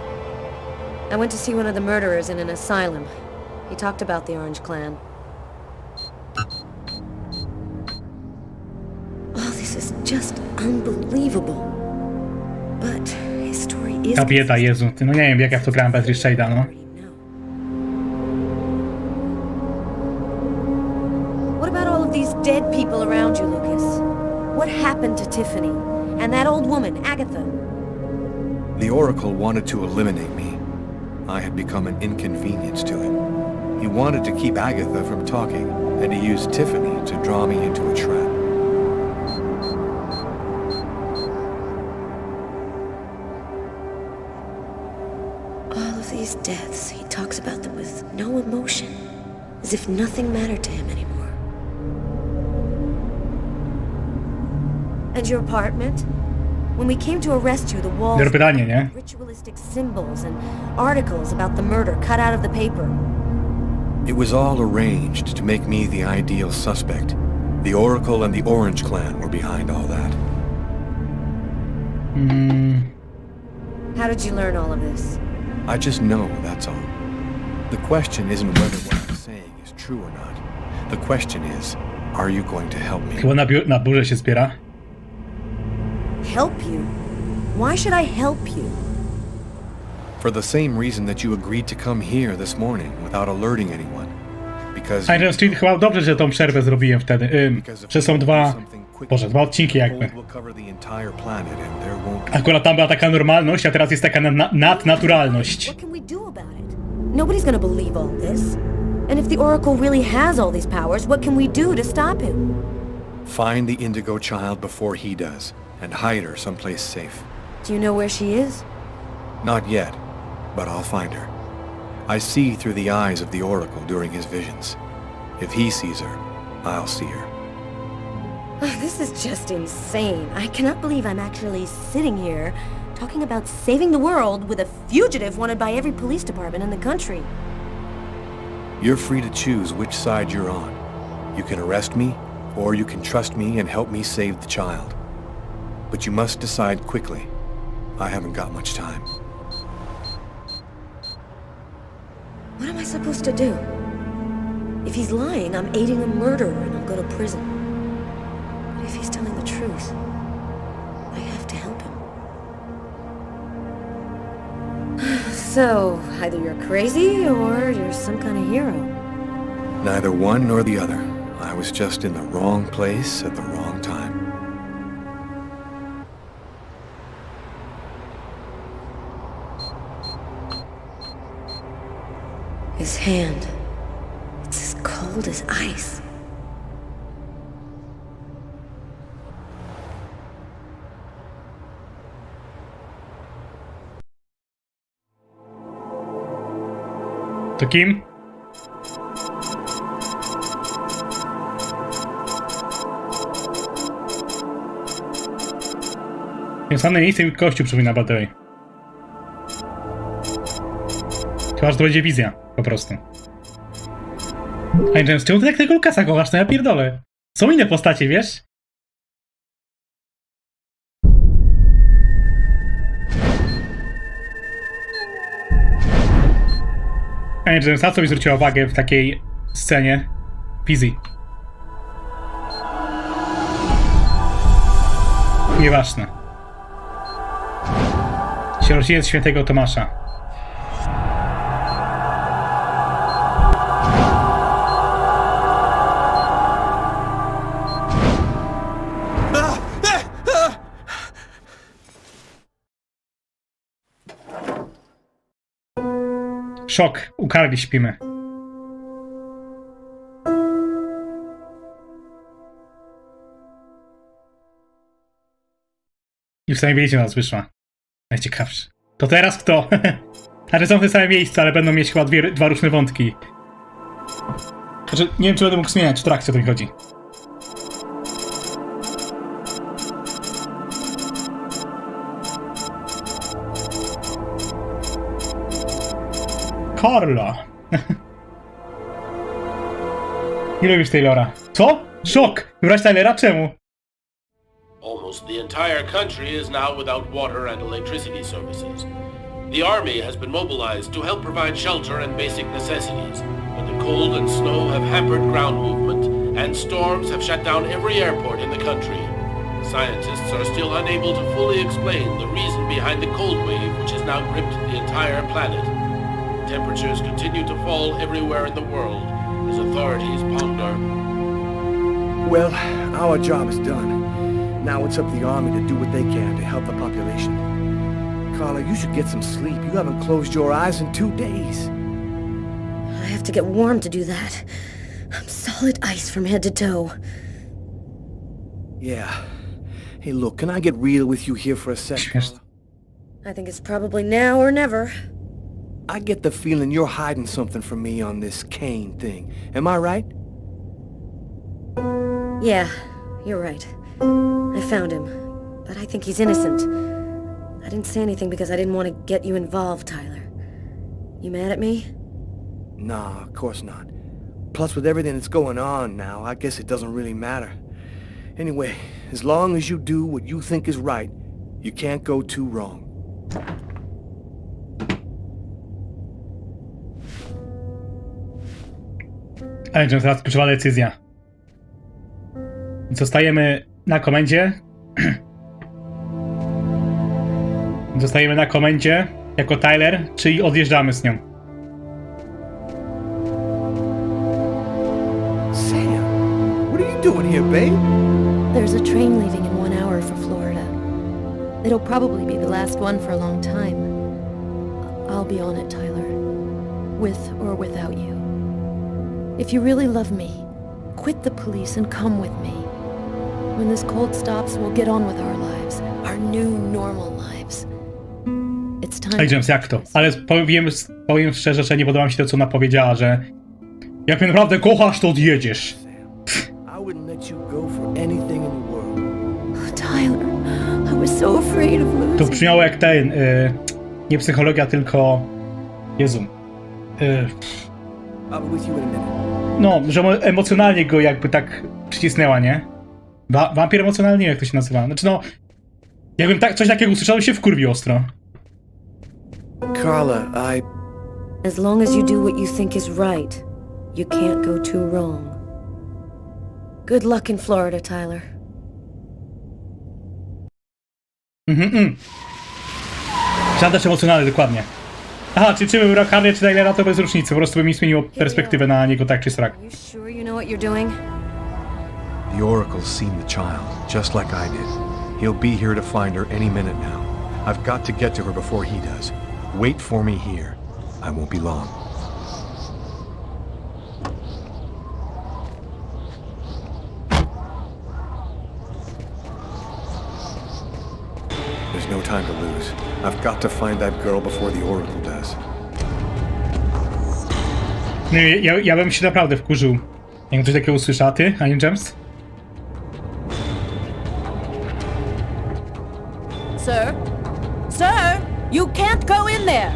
I went to see one of the murderers in an asylum. He talked about the Orange Clan. Oh, this is just unbelievable. But his story is... Ta bieda, Jezu. Ty, no nie wiem, jak ja w to grałem bez Rishade'a, no. What about all of these dead people around you, Lucas? What happened to Tiffany? And that old woman, Agatha? The Oracle wanted to eliminate me. I had become an inconvenience to him. He wanted to keep Agatha from talking, and he used Tiffany to draw me into a trap. All of these deaths, he talks about them with no emotion, as if nothing mattered to him anymore. And your apartment? When we came to arrest you, the walls had ritualistic symbols and articles about the murder cut out of the paper. It was all arranged to make me the ideal suspect. The Oracle and the Orange Clan were behind all that. How did you learn all of this? I just know, that's all. The question isn't whether what I'm saying is true or not. The question is, are you going to help me? Chyba na burzę się zbiera. Help you? Why should I help you? For the same reason that you agreed to come here this morning without alerting anyone. Because... Iron Street, chyba dobrze, że tą przerwę zrobiłem wtedy. Że są dwa odcinki jakby. Akurat tam była taka normalność, a teraz jest taka nadnaturalność. What can we do about it? Nobody's gonna believe all this. And if the Oracle really has all these powers, what can we do to stop him? Find the Indigo child before he does, and hide her someplace safe. Do you know where she is? Not yet, but I'll find her. I see through the eyes of the Oracle during his visions. If he sees her, I'll see her. This is just insane. I cannot believe I'm actually sitting here talking about saving the world with a fugitive wanted by every police department in the country. You're free to choose which side you're on. You can arrest me, or you can trust me and help me save the child. But you must decide quickly. I haven't got much time. What am I supposed to do? If he's lying, I'm aiding a murderer and I'll go to prison. But if he's telling the truth, I have to help him. So, either you're crazy or you're some kind of hero. Neither one nor the other. I was just in the wrong place at the wrong time. His hand. It's as cold as ice. To kim? Niezwane miejsce mi kościół przypomina Battery. Chyba, że to będzie wizja, po prostu. A James, czemu ty tak tego Lukasa kochasz? No ja pierdolę. Są inne postacie, wiesz? A James, na co mi zwróciła uwagę w takiej scenie? Pizzy. Nieważne. Sierociec świętego Tomasza. Szok. Ukarli śpimy. I w samej wiecie nas wyszła. Najciekawsze. To teraz kto? Znaczy są w tym samym miejscu, ale będą mieć chyba dwa różne wątki. Znaczy, nie wiem, czy będę mógł zmieniać w trakcie, o to mi chodzi. Carla! Nie lubisz Taylora. Co? Szok! Wybrać Taylora? Czemu? Almost the entire country is now without water and electricity services. The army has been mobilized to help provide shelter and basic necessities, but the cold and snow have hampered ground movement, and storms have shut down every airport in the country. Scientists are still unable to fully explain the reason behind the cold wave which has now gripped the entire planet. Temperatures continue to fall everywhere in the world as authorities ponder. Well, our job is done. Now it's up to the army to do what they can to help the population. Carla, you should get some sleep. You haven't closed your eyes in 2 days. I have to get warm to do that. I'm solid ice from head to toe. Yeah. Hey, look, can I get real with you here for a sec, Carla? I think it's probably now or never. I get the feeling you're hiding something from me on this Kane thing. Am I right? Yeah, you're right. I found him, but I think he's innocent. I didn't say anything because I didn't want to get you involved, Tyler. You mad at me? Nah, of course not. Plus, with everything that's going on now, I guess it doesn't really matter. Anyway, as long as you do what you think is right, you can't go too wrong. Ale teraz kluczowa decyzja. Zostajemy na komendzie. Zostajemy na komendzie jako Tyler, czyli odjeżdżamy z nią. Sam, what are you doing here, babe? There's a train leaving in 1 hour for Florida. It'll probably be the last one for a long time. I'll be on it, Tyler. With or without you. If you really love me, quit the police and come with me. When this cold stops, we'll get on with our lives. Our new, normal lives. It's time... Ej, James, jak to? Ale powiem szczerze, że nie podoba mi się to, co ona powiedziała, że jak mnie naprawdę kochasz, to odjedziesz. I wouldn't let you go for anything in the world. Oh, Tyler, I was so afraid of losing. To brzmiało jak ten, nie psychologia, tylko... Jezu. I'll be with you in a minute. No, że emocjonalnie go jakby tak przycisnęła, nie? Wampir emocjonalny, jak to się nazywa. Znaczy no, jakbym coś takiego usłyszał, się wkurwi ostro. Carla, As long as you do what you think is right, you can't go too wrong. Good luck in Florida, Tyler. Żaden też emocjonalny, dokładnie. Aha, czy bym brał Carly czy Tylera, to bez różnicy. Po prostu by mi zmieniło perspektywę na niego tak czy siak. You sure you know what you're doing? The Oracle's seen the child, just like I did. He'll be here to find her any minute now. I've got to get to her before he does. Wait for me here. I won't be long. There's no time to lose. I've got to find that girl before the Oracle does. No, ja bym się naprawdę wkurzył, jak coś takiego usłysza. Ty, a nie James? Sir? Sir! You can't go in there!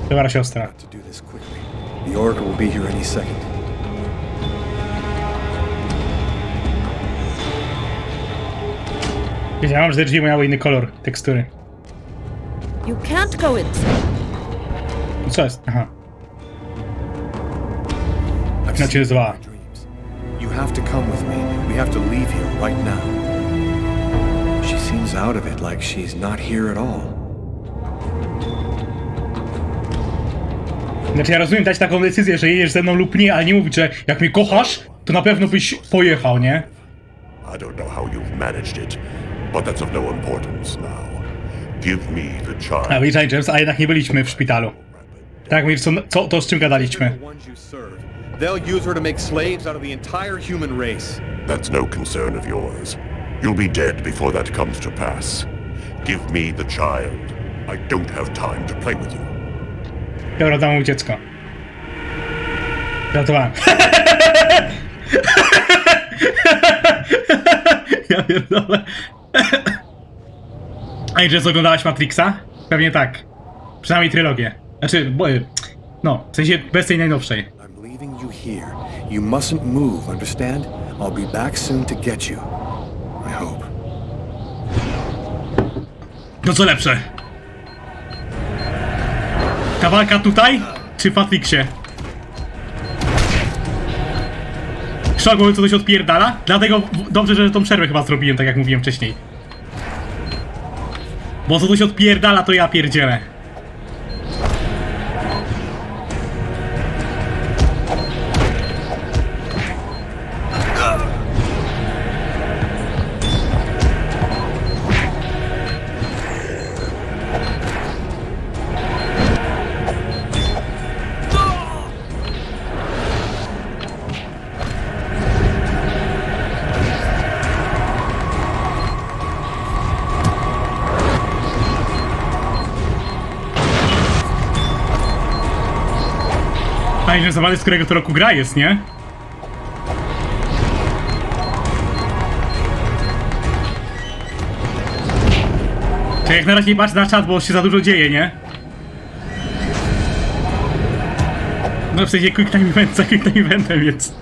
Dobra siostra. The Oracle will be here any second. Wiedziałem, że te drzwi miały inny kolor tekstury. You can't go in, sir. Co jest? Aha. Znaczy jest zła. You have to come with me. We have to leave here right now. She seems out of it, like she's not here at all. Znaczy ja rozumiem dać taką decyzję, że jedziesz ze mną lub nie, ale nie mówić, że jak mnie kochasz, to na pewno byś pojechał, nie? I don't know how you've managed it, but that's of no importance now. Give me the child. A widzisz, James, a jednak nie byliśmy w szpitalu. Tak, mówisz, co to z czym gadaliśmy? They'll use her to make slaves out of the entire human race. That's no concern of yours. You'll be dead before that comes to pass. Give me the child. I don't have time to play with you. Dobra, dam mu dziecko. Żartowałem. Ja pierdolę. A James, oglądałaś Matrixa? Pewnie tak. Przynajmniej trylogię. Znaczy, no, w sensie bez tej najnowszej. I'm leaving you here. You mustn't move, understand? I'll be back soon to get you. I hope. No co lepsze? Ta walka tutaj? Czy w Matrixie? Szok, bo co to się odpierdala? Dlatego dobrze, że tą przerwę chyba zrobiłem, tak jak mówiłem wcześniej. Bo co to się odpierdala, to ja pierdzielę. Fajnie, że zabawny, z którego to roku gra jest, nie? Czyli jak na razie nie patrzę na czat, bo się za dużo dzieje, nie? No w sensie quick time event za quick time eventem, więc...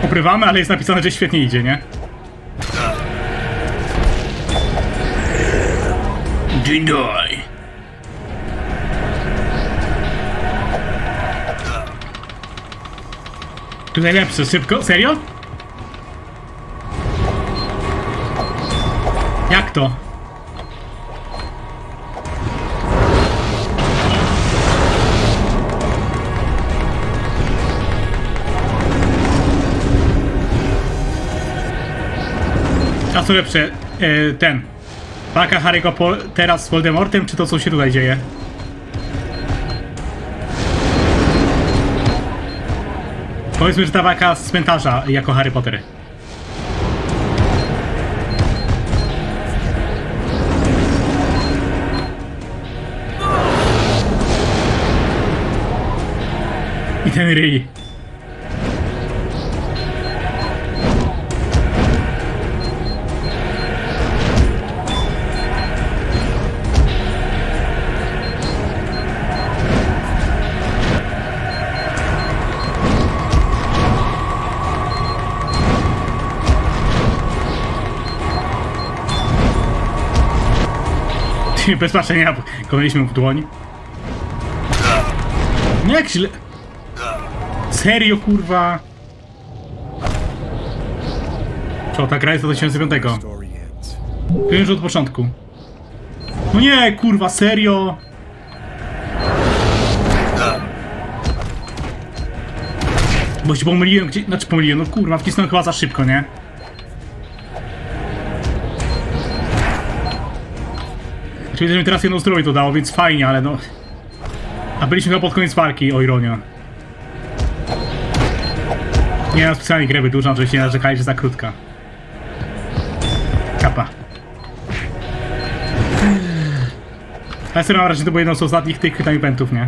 Ukrywamy, ale jest napisane, że świetnie idzie, nie? Dzień dobry. Tu najlepsze, szybko? Serio? Jak to? A co lepsze, ten walka Harry'ego teraz z Voldemortem, czy to co się tutaj dzieje? Powiedzmy, że ta walka z cmentarza jako Harry Potter. I ten ryj. Bez patrzenia, kochaliśmy w dłoń. Nie jak źle. Serio, kurwa. Co, ta gra jest do 2005. Wiem, że od początku. No nie, kurwa, serio. Bo się pomyliłem, gdzie... Znaczy pomyliłem, no kurwa, wcisnąłem chyba za szybko, nie? Widzę, że mi teraz jedno zdrowie to dało, więc fajnie, ale no... A byliśmy chyba pod koniec walki, o ironia. Nie mam specjalnie grę wydłużam, żebyście nie narzekali, że za krótka. Kapa. Ale serio mam wrażenie, że to było jedno z ostatnich tych time eventów, nie?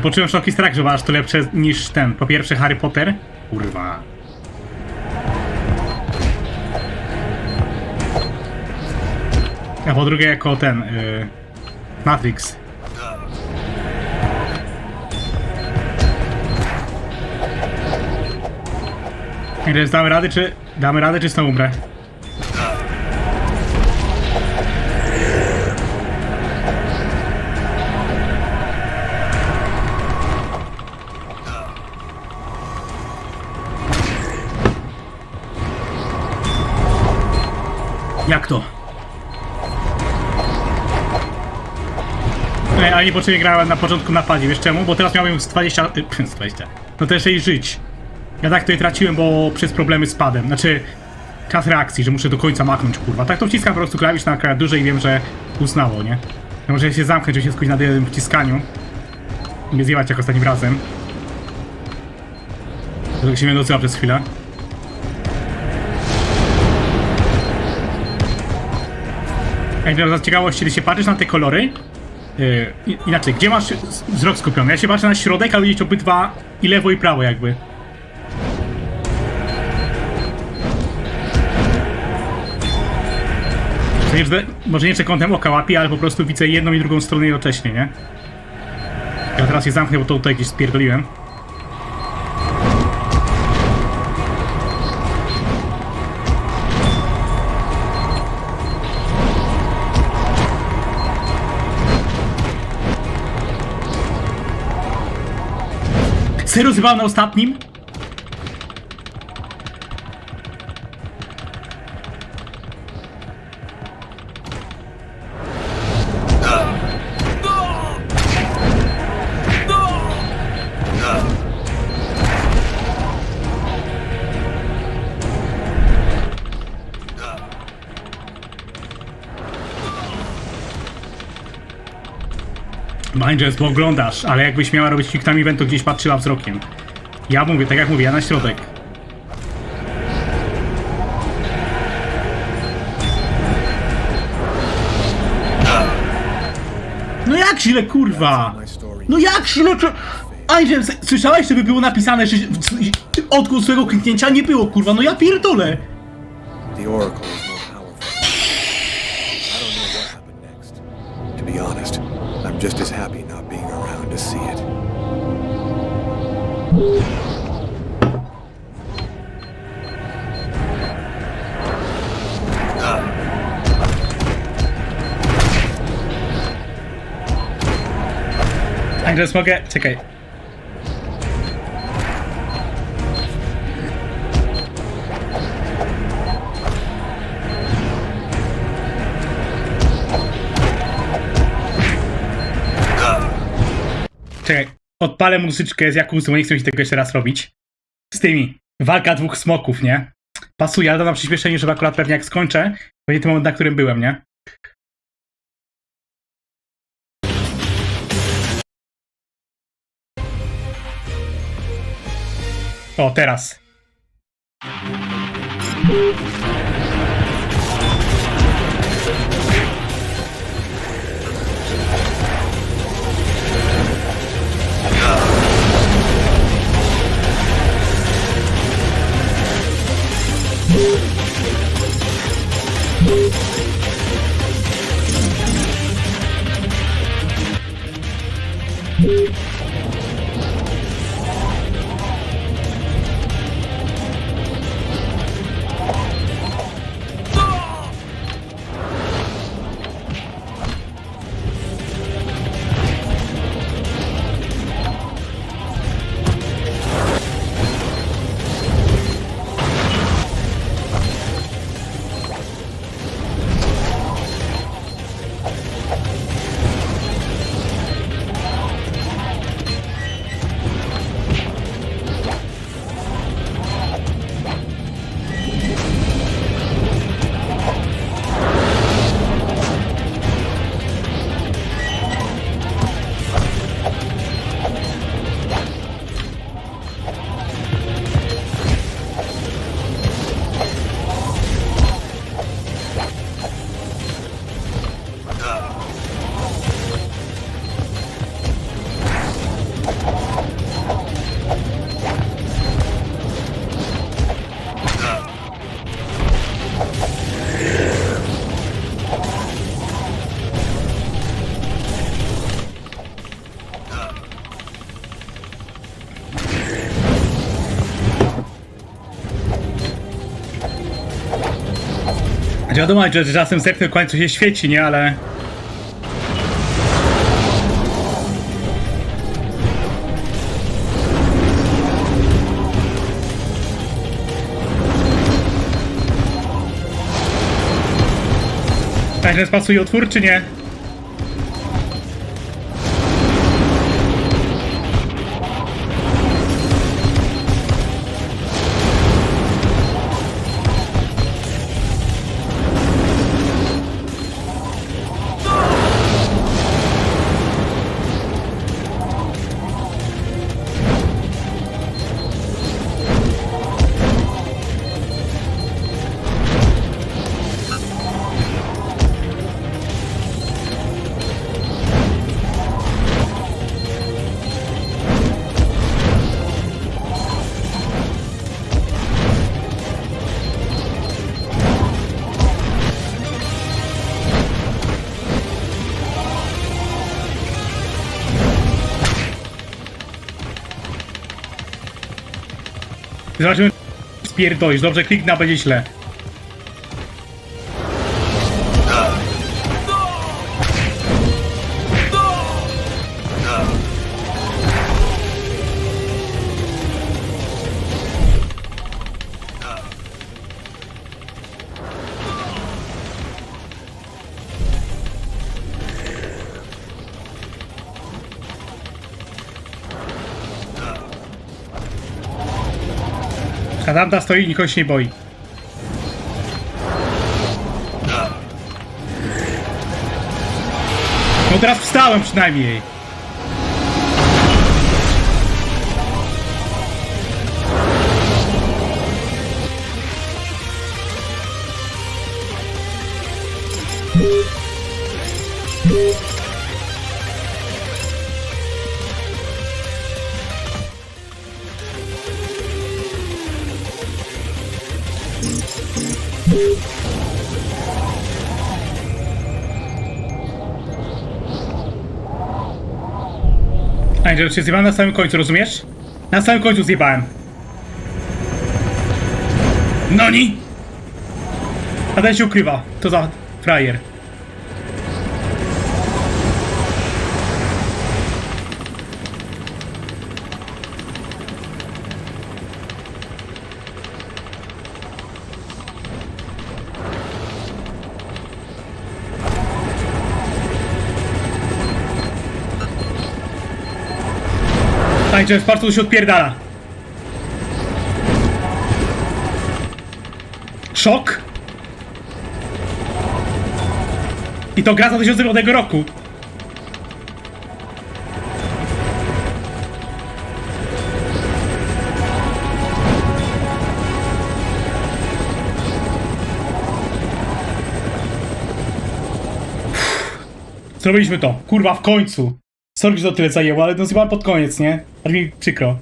poczułem szok i strach, że aż to lepsze niż ten. Po pierwsze Harry Potter. Kurwa. A po drugie jako ten... Matrix. I teraz damy radę, czy... Damy radę, czy znowu umrę? Jak to? Ale niepotrzebnie grałem na początku na padzie, wiesz czemu? Bo teraz miałem z 20... 20... No też 6 żyć. Ja tak tutaj traciłem, bo przez problemy z padem. Znaczy... Czas reakcji, że muszę do końca machnąć, kurwa. Tak to wciskam po prostu klawisz na klawiaturze i wiem, że uznało, nie? Ja może się zamknąć, że się skupić na tym wciskaniu. I nie zjebać jak ostatnim razem. Dlatego się mnie dosyła przez chwilę. Jak dla ciekawości, kiedy się patrzysz na te kolory, inaczej, gdzie masz wzrok skupiony? Ja się patrzę na środek, ale widzieć obydwa i lewo i prawo jakby. Może nie kątem oka łapie, ale po prostu widzę jedną i drugą stronę jednocześnie, nie? Ja teraz je zamknę, bo to tutaj gdzieś spierdoliłem. Serio zjebałem na ostatnim? Mindjazz, bo oglądasz, ale jakbyś miała robić quick time event, to gdzieś patrzyła wzrokiem. Ja mówię, tak jak mówię, ja na środek. No jak źle, kurwa! No jak źle, Angel, słyszałeś, żeby było napisane, że odgłos swojego kliknięcia nie było, kurwa, no ja pierdolę! The Oracle is more powerful. I don't know what happened next. To be honest, I'm just as happy not being around to see it. Angel, mogę... Czekaj. Czekaj, odpalę muzyczkę z Jakuzą, nie chcę mi tego jeszcze raz robić. Z tymi. Walka dwóch smoków, nie? Pasuje, ale to na przyspieszenie, żeby akurat pewnie jak skończę, będzie ten moment, na którym byłem, nie? O, teraz. Wiadomo, że czasem zepnę w końcu się świeci, nie? Ale... Także spasuje otwór, czy nie? Zobaczymy, spierdolisz. Dobrze kliknę, a będzie źle. A tamta stoi i nikogo się nie boi. No teraz wstałem przynajmniej. Angel, się zjebałem na samym końcu, rozumiesz? Na samym końcu zjebałem. Noni! A ten się ukrywa. To za frajer. Angel, w partu się odpierdala. Szok. I to gra za 2005 roku. Zrobiliśmy to. Kurwa, w końcu. Sorry, że to tyle zajęło, ale no zjebałem pod koniec, nie? Aż mi przykro.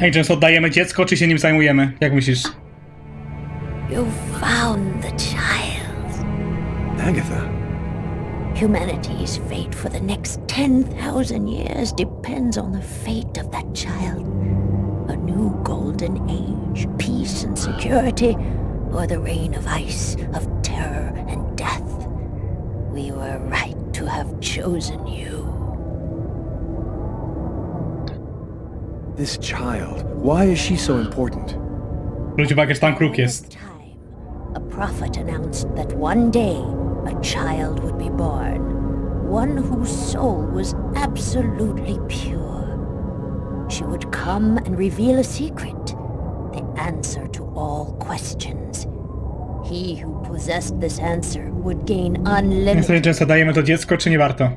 Agents, oddajemy dziecko, czy się nim zajmujemy? Jak myślisz? You found the child. Agatha. Humanity's fate for the next 10,000 years depends on the fate of that child. A new golden age, peace and security, or the reign of ice, of terror and death. We were right to have chosen you. This child, why is she so important? Zwróć uwagę, że tam kruk jest. A prophet announced that one day a child would be born, one whose soul was absolutely pure. She would come and reveal a secret, the answer to all questions. He who possessed this answer would gain unlimited... Agents, dajemy to dziecko, czy nie warto?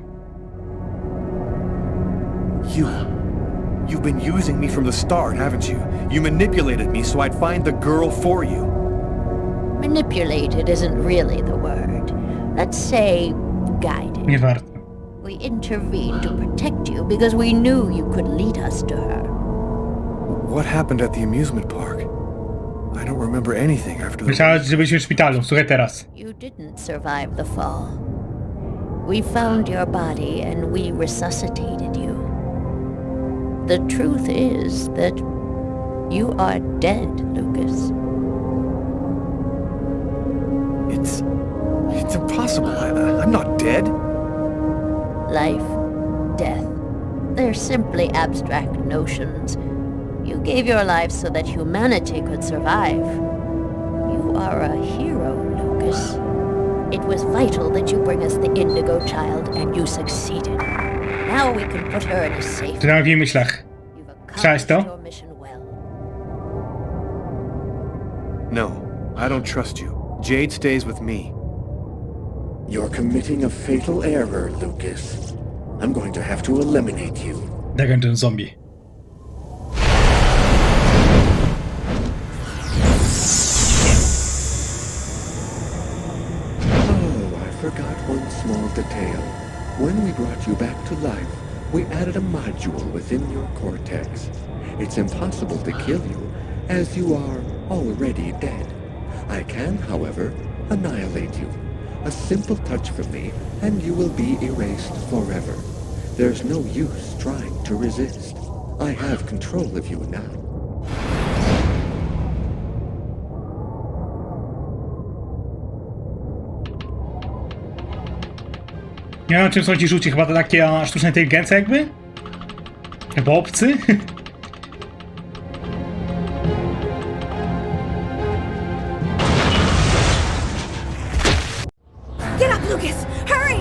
You've been using me from the start, haven't you? You manipulated me so I'd find the girl for you. Manipulated isn't really the word. Let's say guided. Nie warto. We intervened to protect you because we knew you could lead us to her. What happened at the amusement park? I don't remember anything after the... Myślałem, że byliśmy w szpitalu. Słuchaj teraz. You didn't survive the fall. We found your body and we resuscitated you. The truth is that you are dead, Lucas. It's impossible. I'm not dead. Life, death, they're simply abstract notions. You gave your life so that humanity could survive. You are a hero, Lucas. It was vital that you bring us the Indigo child, and you succeeded. Now we can put her in a safe... Czytam w jej myślach. Słyszałeś to? your mission well. No, I don't trust you. Jade stays with me. You're committing a fatal error, Lucas. I'm going to have to eliminate you. Dagan ten zombie. I forgot one small detail. When we brought you back to life, we added a module within your cortex. It's impossible to kill you, as you are already dead. I can, however, annihilate you. A simple touch from me, and you will be erased forever. There's no use trying to resist. I have control of you now. Nie wiem, czym są ci żółci, chyba to takie sztuczna inteligencja jakby? Chyba obcy? Get up, Lucas! Hurry!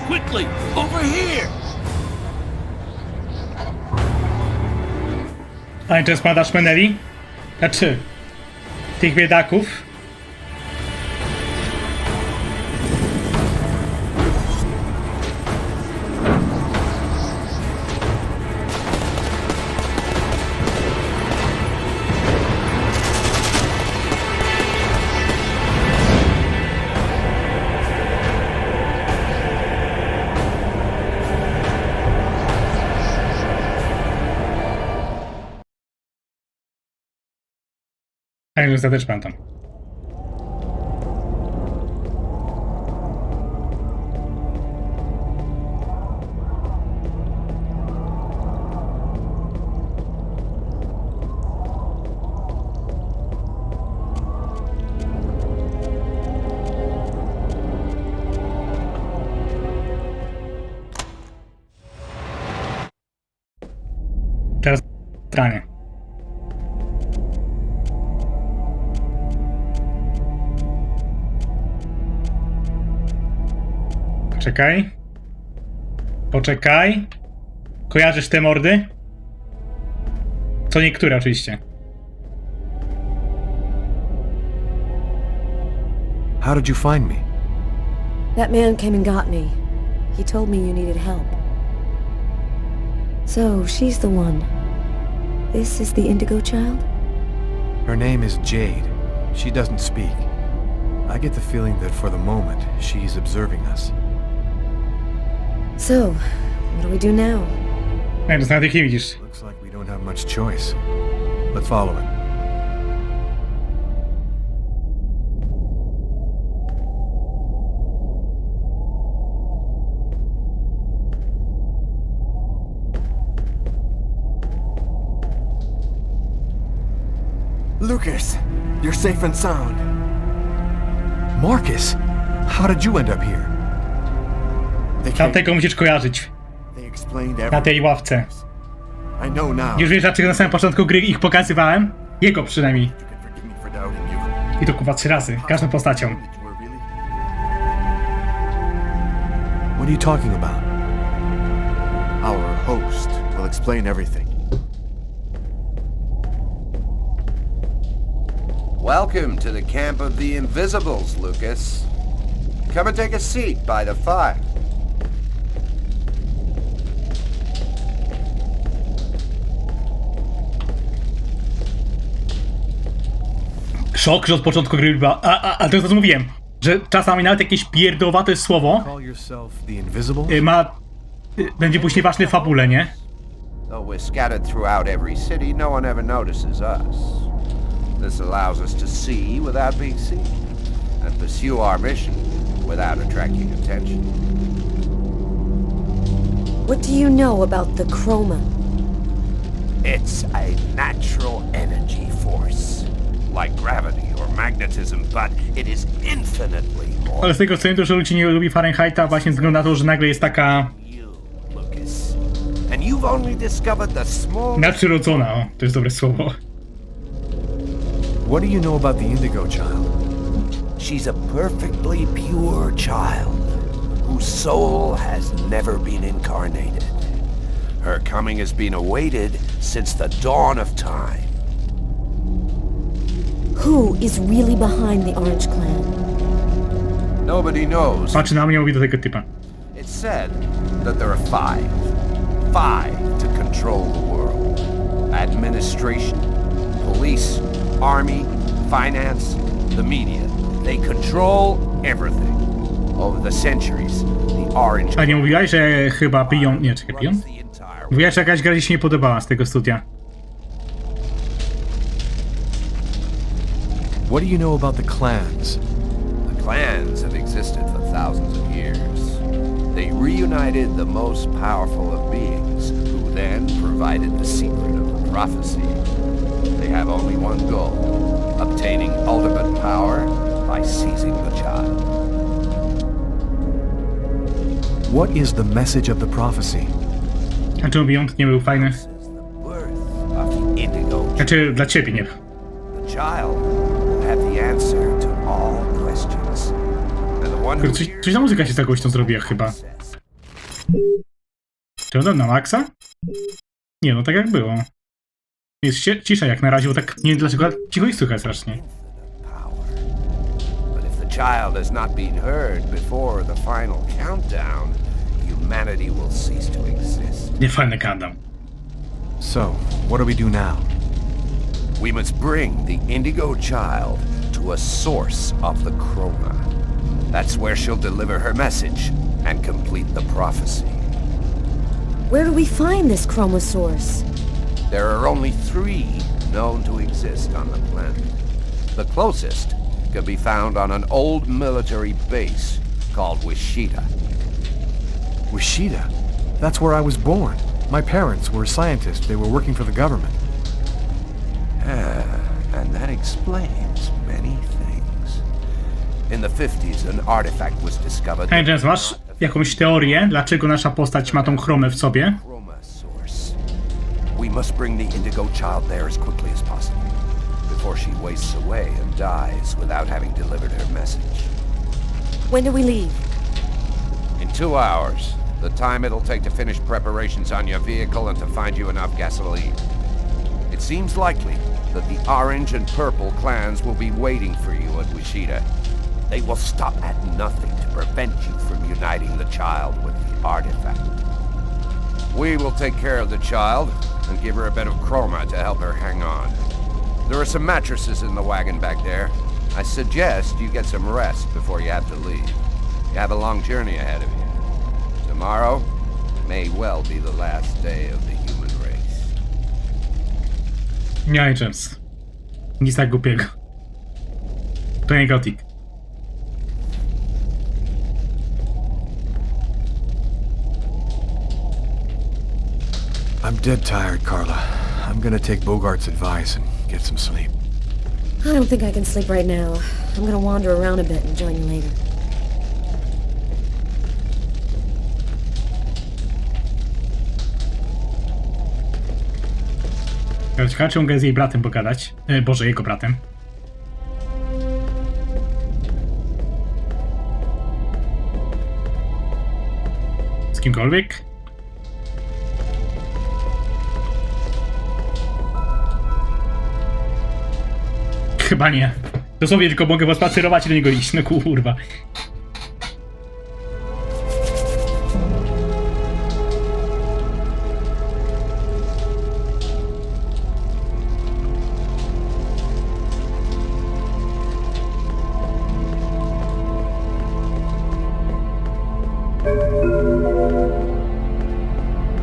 Quickly! Over here! A i teraz padasz meneli? Znaczy, tych biedaków. A już też pamiętam. Teraz stranie. Czekaj. Poczekaj. Kojarzysz te mordy? Co niektóre oczywiście. How did you find me? That man came and got me. He told me you needed help. So, she's the one. This is the Indigo child? Her name is Jade. She doesn't speak. I get the feeling that for the moment, she's observing us. So, what do we do now? Nie, to nawet ich nie widzisz. Looks like we don't have much choice. Let's follow him. Lucas, you're safe and sound. Marcus, how did you end up here? Tamtego musisz kojarzyć. They explained Na everything. tej ławce. I know now. Już wiesz, dlaczego na samym początku gry ich pokazywałem? Jego przynajmniej. For doubting you. I to kurwa 3 razy, każdą postacią. What are you talking about? Our host will explain everything. Welcome to the camp of the Invisibles, Lucas. Come and take a seat by the fire. Szok, że od początku gry była... A to jest to, co mówiłem. Że czasami nawet jakieś pierdowate słowo będzie później ważne w fabule, nie? Though we're scattered throughout every city, no one ever notices us. This allows us to see without being seen, and pursue our mission without attracting attention. What do you know about the chroma? It's a natural energy force. like gravity or magnetism, but it is infinitely more. Ale z tego co wiem, dużo ludzi nie lubi Fahrenheita właśnie ze względu na to, że nagle jest taka And you've only discovered the small... nadprzyrodzona, o, to jest dobre słowo. What do you know about the Indigo child? She's a perfectly pure child whose soul has never been incarnated. Her coming has been awaited since the dawn of time. Who is really behind the Orange Clan? Nobody knows. Patrzy na mnie, mówi do tego typa. It's said that there are five to control the world. Administration, police, army, finance, the media. They control everything. Over the centuries, the Orange... A nie mówiłaś, że chyba piją... Nie, czekaj, piją? Mówiłaś, że jakaś gra ci się nie podobała z tego studia. What do you know about the clans? The clans have existed for thousands of years. They reunited the most powerful of beings, who then provided the secret of the prophecy. They have only one goal, obtaining ultimate power by seizing the child. What is the message of the prophecy? A czemu Beyond nie był fajny? Znaczy, dla ciebie nie. The child will have the answer to all questions. And the one who Coś ta muzyka się tak głośno zrobiła chyba. Czy ona na maksa? Nie, no tak jak było. Jest cisza jak na razie, bo tak nie wiem dlaczego cicho i słychać strasznie. But if the child has not been heard before the final countdown, humanity will cease to exist. Nie fajny countdown. So, what do we do now? We must bring the Indigo child to a source of the chroma. That's where she'll deliver her message and complete the prophecy. Where do we find this chroma source? There are only 3 known to exist on the planet. The closest can be found on an old military base called Wichita. Wichita? That's where I was born. My parents were scientists. They were working for the government. And that explains many things. In the 50s, an artifact was discovered. Hey, James, masz jakąś teorię, dlaczego nasza postać ma tą chromę w sobie? We must bring the Indigo child there as quickly as possible, before she wastes away and dies without having delivered her message. When do we leave? In 2 hours. The time it'll take to finish preparations on your vehicle and to find you enough gasoline. It seems likely that the Orange and Purple clans will be waiting for you at Wichita. They will stop at nothing to prevent you from uniting the child with the artifact. We will take care of the child and give her a bit of chroma to help her hang on. There are some mattresses in the wagon back there. I suggest you get some rest before you have to leave. You have a long journey ahead of you. Tomorrow may well be the last day of the human race. Nie, James. Nic tak głupiego. To nie Gothic. I'm dead tired, Carla. I'm gonna take Bogart's advice and get some sleep. I don't think I can sleep right now. I'm gonna wander around a bit and join you later. Ciekawe, czy mogę z jej bratem pogadać. Boże, jego bratem. Z kimkolwiek? Chyba nie. Dosłownie tylko mogę pospacerować i do niego iść. No kurwa.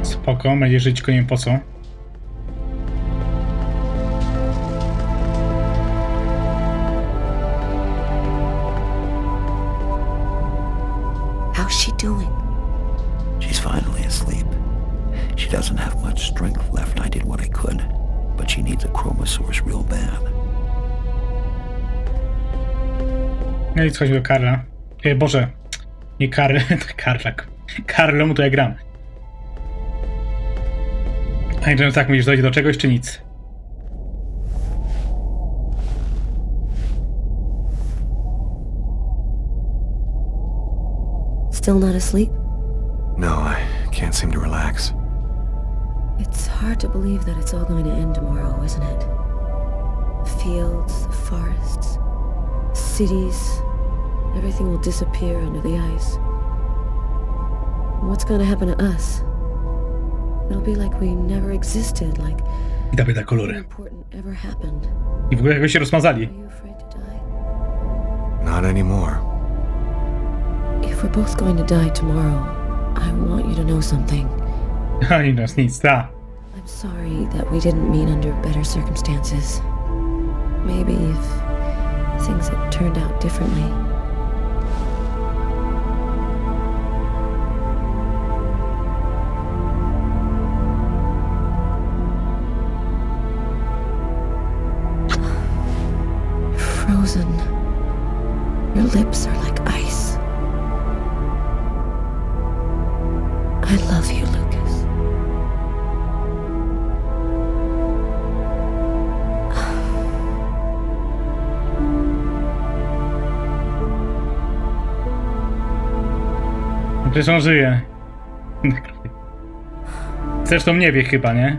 Spoko, będzie żyć, tylko nie wiem po co. How's she doing? She's finally asleep. She doesn't have much strength left. I did what I could, but she needs a chroma source real bad. No i schodźmy do Karla. Boże, nie Karl, Karla. Karlą to ja gram. A nie tak, mówisz, dojdzie do czegoś, czy nic? Still not asleep? No, I can't seem to relax. It's hard to believe that it's all going to end tomorrow, isn't it? The fields, the forests, cities, everything will disappear under the ice. What's going to happen to us? It'll be like we never existed, like I ta bieda kolory. important ever happened. I w ogóle jakoś się rozmazali. Are you afraid to die? Not anymore. If we're both going to die tomorrow, I want you to know something. Ani nas nic, ta. I'm sorry that we didn't meet under better circumstances. Maybe if things had turned out differently. Frozen. Your lips are like ice. I love you, Lucas. Przecież on żyje. Zresztą nie wie chyba, nie?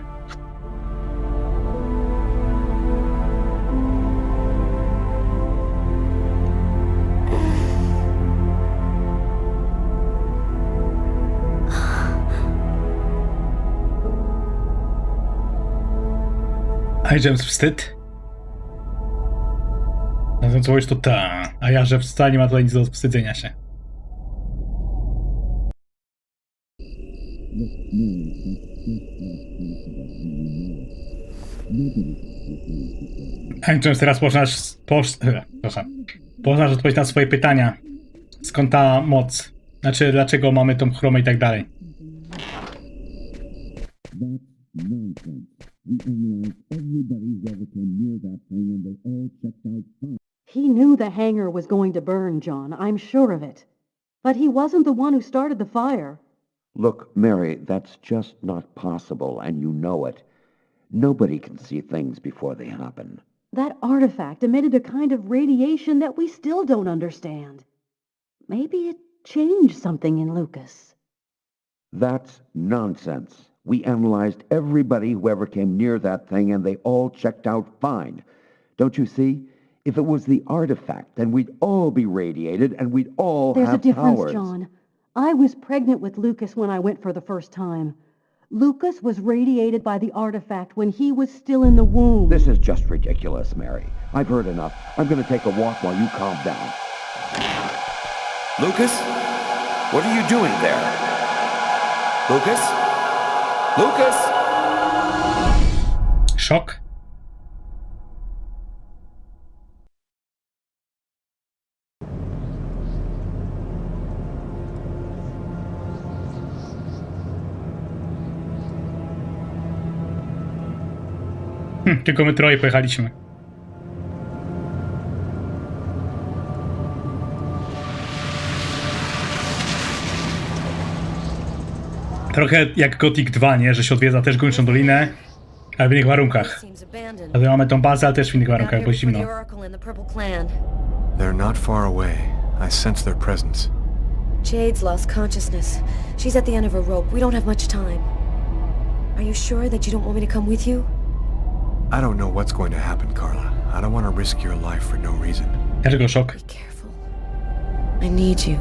A James wstyd? Na tym co to ta. A ja, że wcale nie ma tutaj nic do wstydzenia się. A James teraz możesz odpowiedzieć na swoje pytania. Skąd ta moc? Znaczy, dlaczego mamy tą chromę i tak dalej. He knew the hangar was going to burn, John. I'm sure of it. But he wasn't the one who started the fire. Look, Mary, that's just not possible, and you know it. Nobody can see things before they happen. That artifact emitted a kind of radiation that we still don't understand. Maybe it changed something in Lucas. That's nonsense. We analyzed everybody who ever came near that thing, and they all checked out fine. Don't you see? If it was the artifact, then we'd all be radiated, and we'd all There's have a difference, powers. John. I was pregnant with Lucas when I went for the first time. Lucas was radiated by the artifact when he was still in the womb. This is just ridiculous, Mary. I've heard enough. I'm going to take a walk while you calm down. Lucas? What are you doing there? Lucas? Lucas? Szok. Tylko my troje pojechaliśmy. Trochę jak Gothic 2, nie? Że się odwiedza też Górniczą Dolinę, ale w innych warunkach. A tutaj mamy tą bazę, ale też w innych warunkach, bo zimno. They're not far away. I sense their presence. Jade's lost consciousness. She's at the end of her rope. We don't have much time. Are you sure that you don't want me to come with you? I don't know what's going to happen, Carla. I don't want to risk your life for no reason. Dlaczego szok? Be careful. I need you.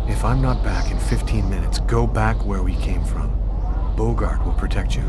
If I'm not back in 15 minutes, go back where we came from. Bogart will protect you.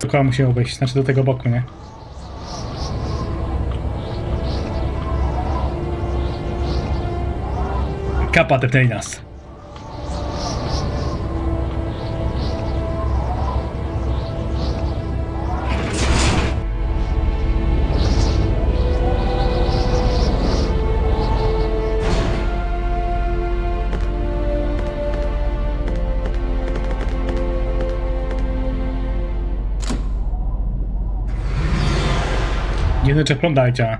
dookoła musiał wejść, znaczy do tego boku, nie? Kapa tepnęli nas. Jedyncze prąd dalej działa.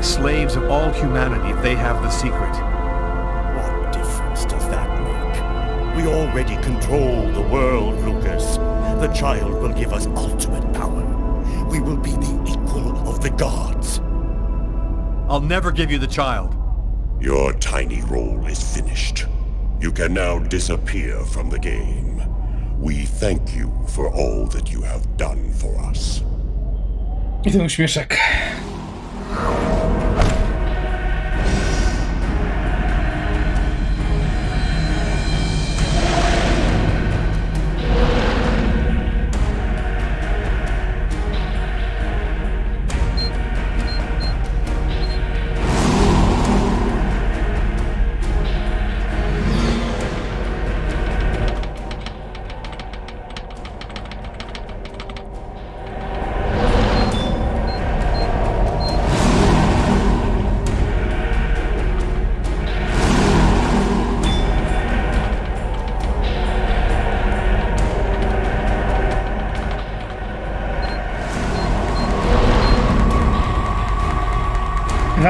Slaves of all humanity if they have the secret. What difference does that make? We already control the world, Lucas. The child will give us ultimate power. We will be the equal of the gods. I'll never give you the child. Your tiny role is finished. You can now disappear from the game. We thank you for all that you have done for us. I ten uśmieszek.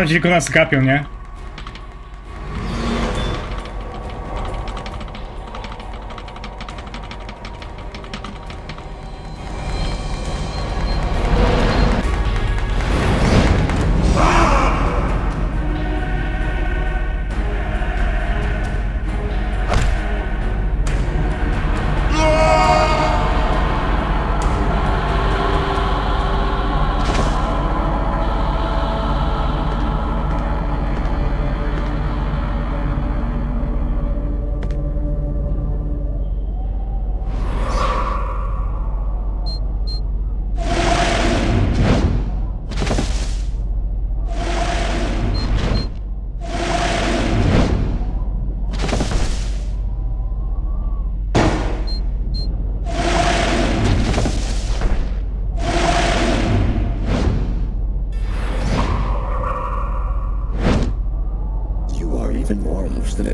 Tam gdzie go nas gapią, nie?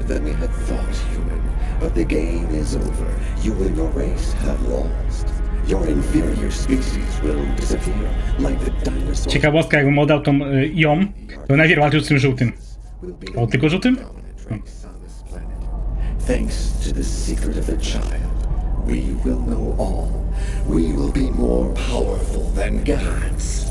Than we had thought, human. But the game is over. You and your race have lost. Your inferior species will disappear like the dinosaurs. Ciekawostka, jakbym oddał tą ją, to najpierw walczył z tym żółtym. O, tylko żółtym? Thanks to the secret of the child, we will know all. We will be more powerful than gods.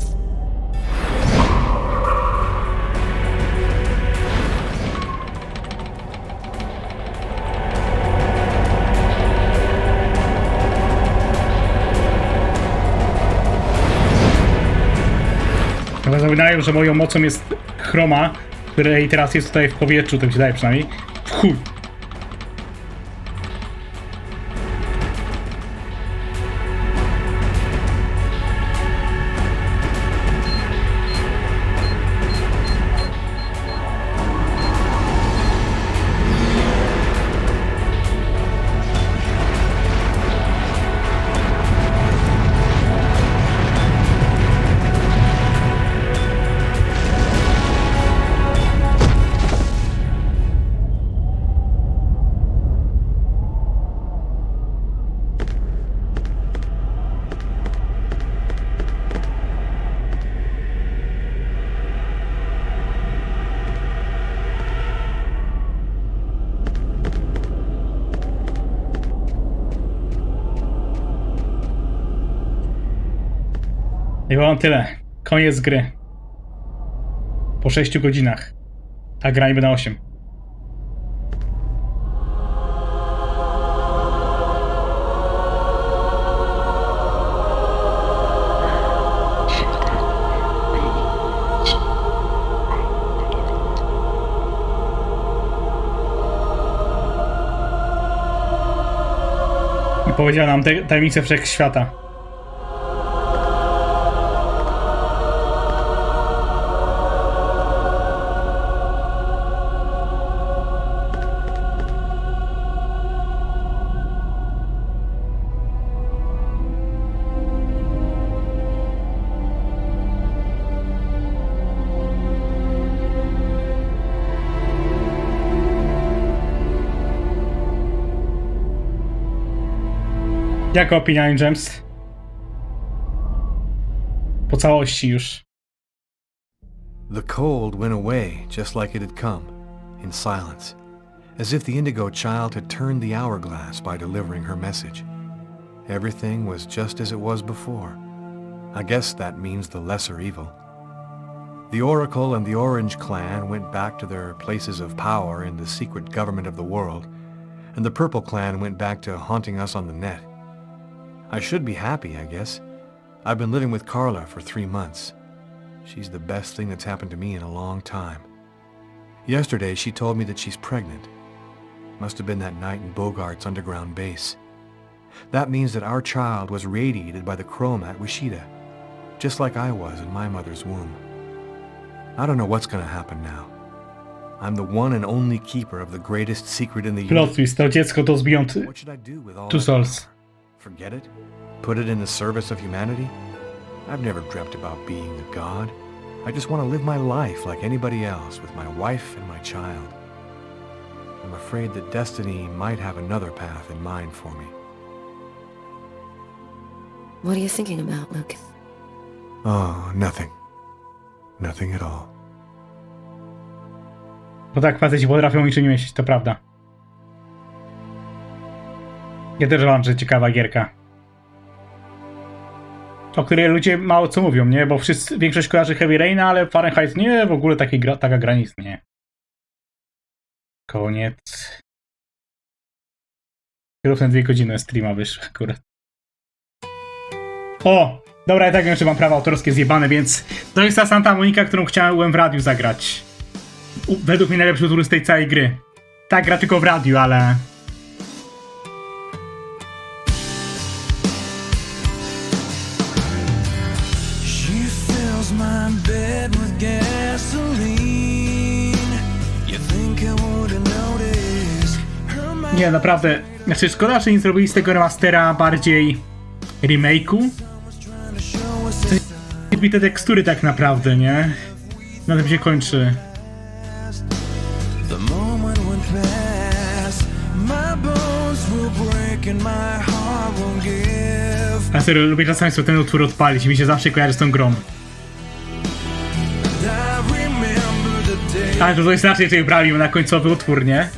Chyba zapominają, że moją mocą jest chroma, której teraz jest tutaj w powietrzu, tak się daje przynajmniej. W chuj! I mam tyle. Koniec gry. Po 6 godzinach. A gra niby na 8. I powiedziała nam tajemnicę wszechświata. Jaka opinia, James? Po całości już. The cold went away just like it had come, in silence, as if the Indigo child had turned the hourglass by delivering her message. Everything was just as it was before. I guess that means the lesser evil. The Oracle and the Orange clan went back to their places of power in the secret government of the world, and the Purple clan went back to haunting us on the net. I should be happy, I guess. I've been living with Carla for 3 months. She's the best thing that's happened to me in a long time. Yesterday, she told me that she's pregnant. Must have been that night in Bogart's underground base. That means that our child was radiated by the chrome at Wishida, just like I was in my mother's womb. I don't know what's gonna happen now. I'm the one and only keeper of the greatest secret in the universe. Plot twist, to dziecko to zbiją Two Souls. Forget it? Put it in the service of humanity? I've never dreamt about being a god. I just want to live my life like anybody else with my wife and my child. I'm afraid that destiny might have another path in mind for me. What are you thinking about, Lucas? Oh, nothing. Nothing at all. Bo tak faceci potrafią niczym nie myśleć, to prawda. Ja też uważam, że ciekawa gierka. O której ludzie mało co mówią, nie? Bo większość kojarzy Heavy Raina, ale Fahrenheit nie, w ogóle taka gra nie istnieje. Koniec. Równe 2 godziny streama wyszło akurat. O! Dobra, ja tak wiem, że mam prawa autorskie zjebane, więc to jest ta Santa Monica, którą chciałem w radiu zagrać. Według mnie najlepszy utwór z tej całej gry. Tak, gra tylko w radiu, ale... Nie, naprawdę. Znaczy, szkoda, że nie zrobili z tego remastera bardziej remake'u. I te tekstury tak naprawdę, nie? Na tym się kończy. A serio, lubię czasami sobie ten utwór odpalić. Mi się zawsze kojarzy z tą grą. Ale to jest raczej, że braliśmy na końcowy utwór, nie?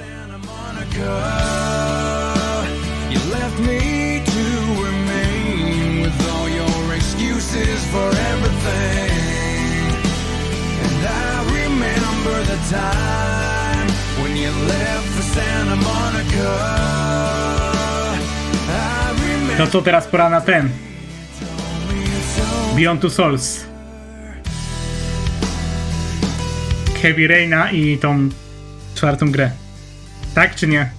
No to teraz pora na ten Beyond Two Souls, Heavy Raina i tą 4. grę. Tak czy nie?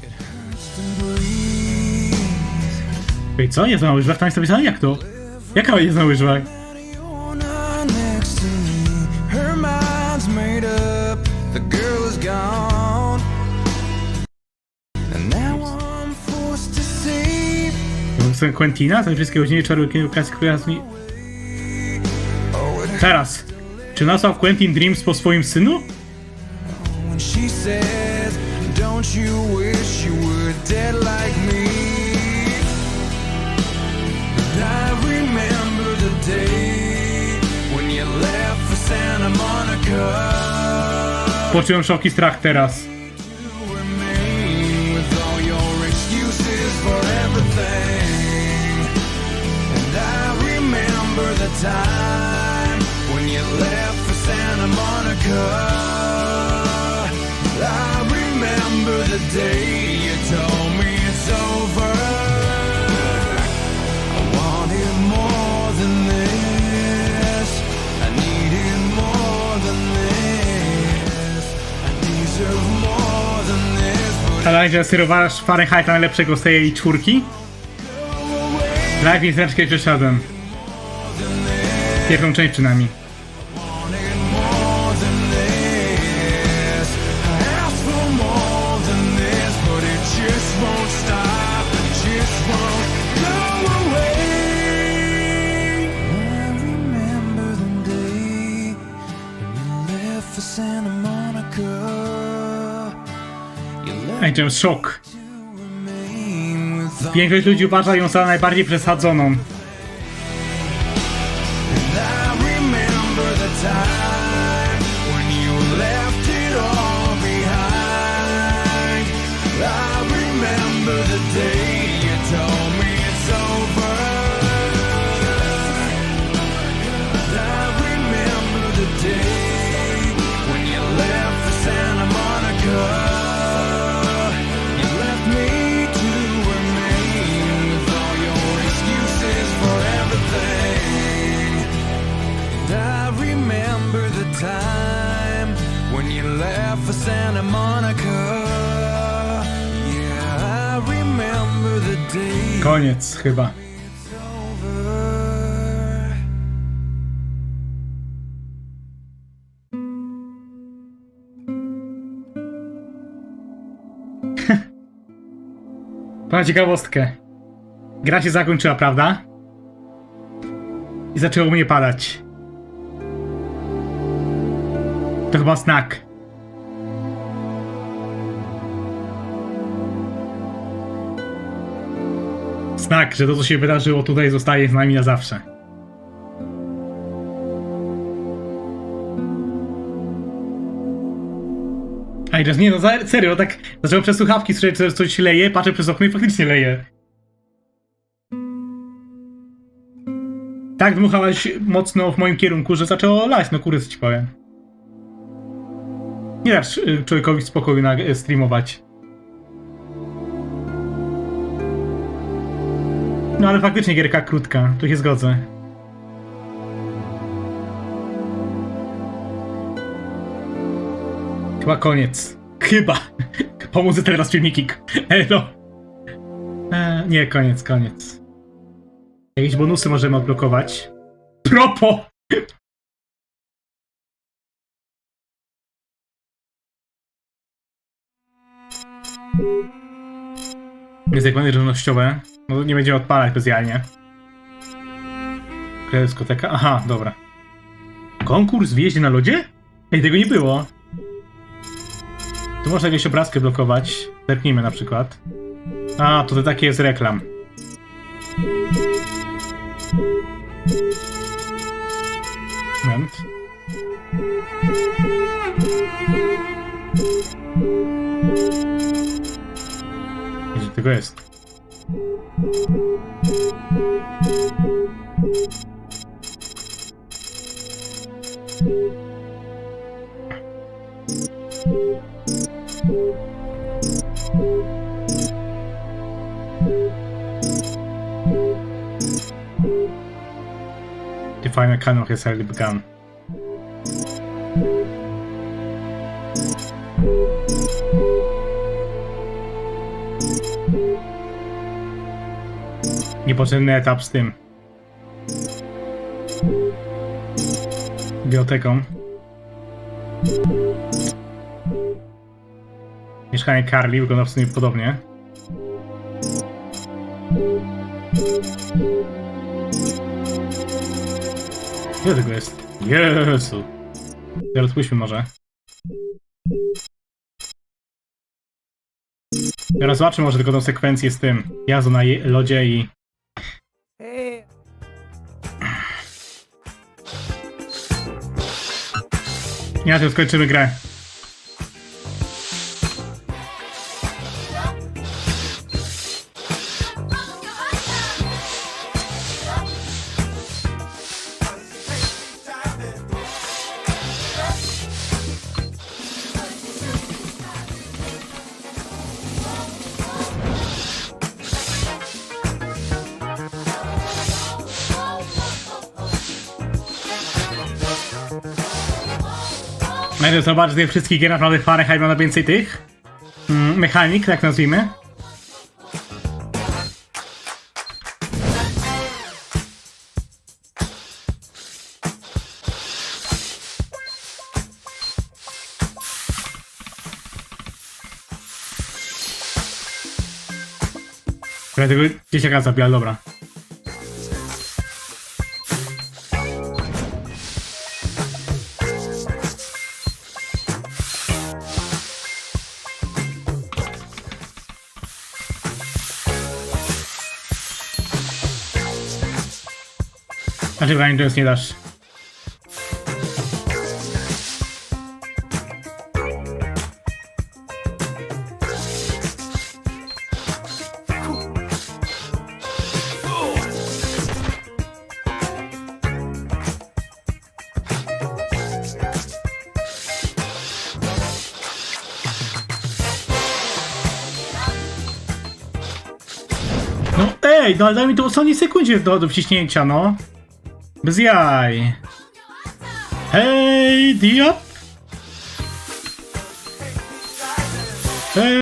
Ej, co? Jest na łyżwach? Tam jest napisane? Jak to? Jaka jest na łyżwach? Quentina? Za wszystkie godziny czarowników klasyfikują. Teraz. Czy nasłał Quentin Dreams po swoim synu? Poczułem szok i strach teraz. the time when you left for Santa Monica. I remember the day you told me it's over. I wanted more than this. I needed more than this. I deserve more than this. Ale że sterowałeś Fahrenheita najlepszego z tej czwórki? Live i zręczkę przeszedłem. Pierwszą część przynajmniej. Ej, szok. Większość ludzi uważa ją za najbardziej przesadzoną. Santa Monica. Yeah, I remember the day. Koniec chyba. Pana ciekawostkę. Gra się zakończyła, prawda? I zaczęło mnie padać. To chyba znak. Znak, że to, co się wydarzyło tutaj, zostaje z nami na zawsze. A i nie, no serio, tak zacząłem przez słuchawki słyszeć, że coś leje, patrzę przez okno i faktycznie leje. Tak dmuchałaś mocno w moim kierunku, że zaczęło lać, no kurde, co ci powiem. Nie dasz człowiekowi w spokoju streamować. No ale faktycznie gierka krótka, tu się zgodzę. Chyba koniec. Chyba. Pomóżę teraz filmiki. Elo. Nie, koniec. Jakieś bonusy możemy odblokować. Propo! Niezakładne żywnościowe. No nie będziemy odpalać specjalnie. Dyskoteka. Aha, dobra. Konkurs w jeździe na lodzie? Ej, tego nie było. Tu można jakieś obrazki blokować. Zerknijmy na przykład. A, to takie jest reklam. Moment. Gdzie tego jest? The final canon has already begun. Niepotrzebny etap z tym. Biblioteką. Mieszkanie Carly wygląda w sumie podobnie. Gdzie tego jest? Jezu! Teraz spójrzmy może. Teraz zobaczmy może tylko tą sekwencję z tym. Jazdu na lodzie i... Ja tu skończymy grę. Będę zobaczyć tych wszystkich gier naprawdę Fahrenheit, mam na więcej tych mechanik, tak nazwijmy. Tego dzieciaka zabija, dobra. Dlaczego ani to jest nie dasz? No ej, no ale daj mi to ostatniej sekundzie do wciśnięcia, no. Bez jaj. Hej, Diop. Hej,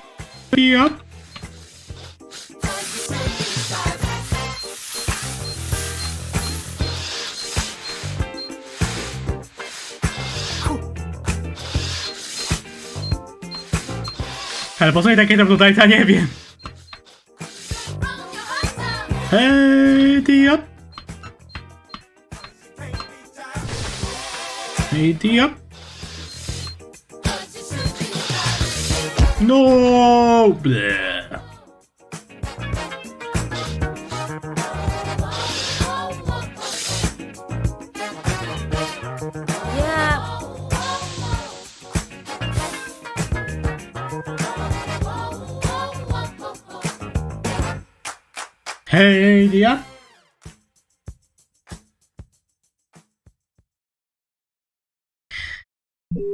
Diop. Ale po co mi takie tam dodać, ja nie wiem. Hej, Diop. Idiot. No. Bleh. Yeah. Hey, idiot.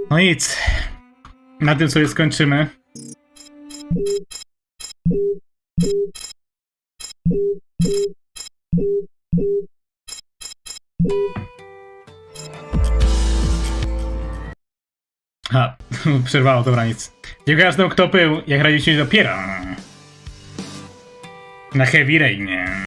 No nic, na tym sobie skończymy. Ha, przerwało, dobra, nic. Dziękuję każdemu, kto był, jak graliście dopiero na Heavy Rainie.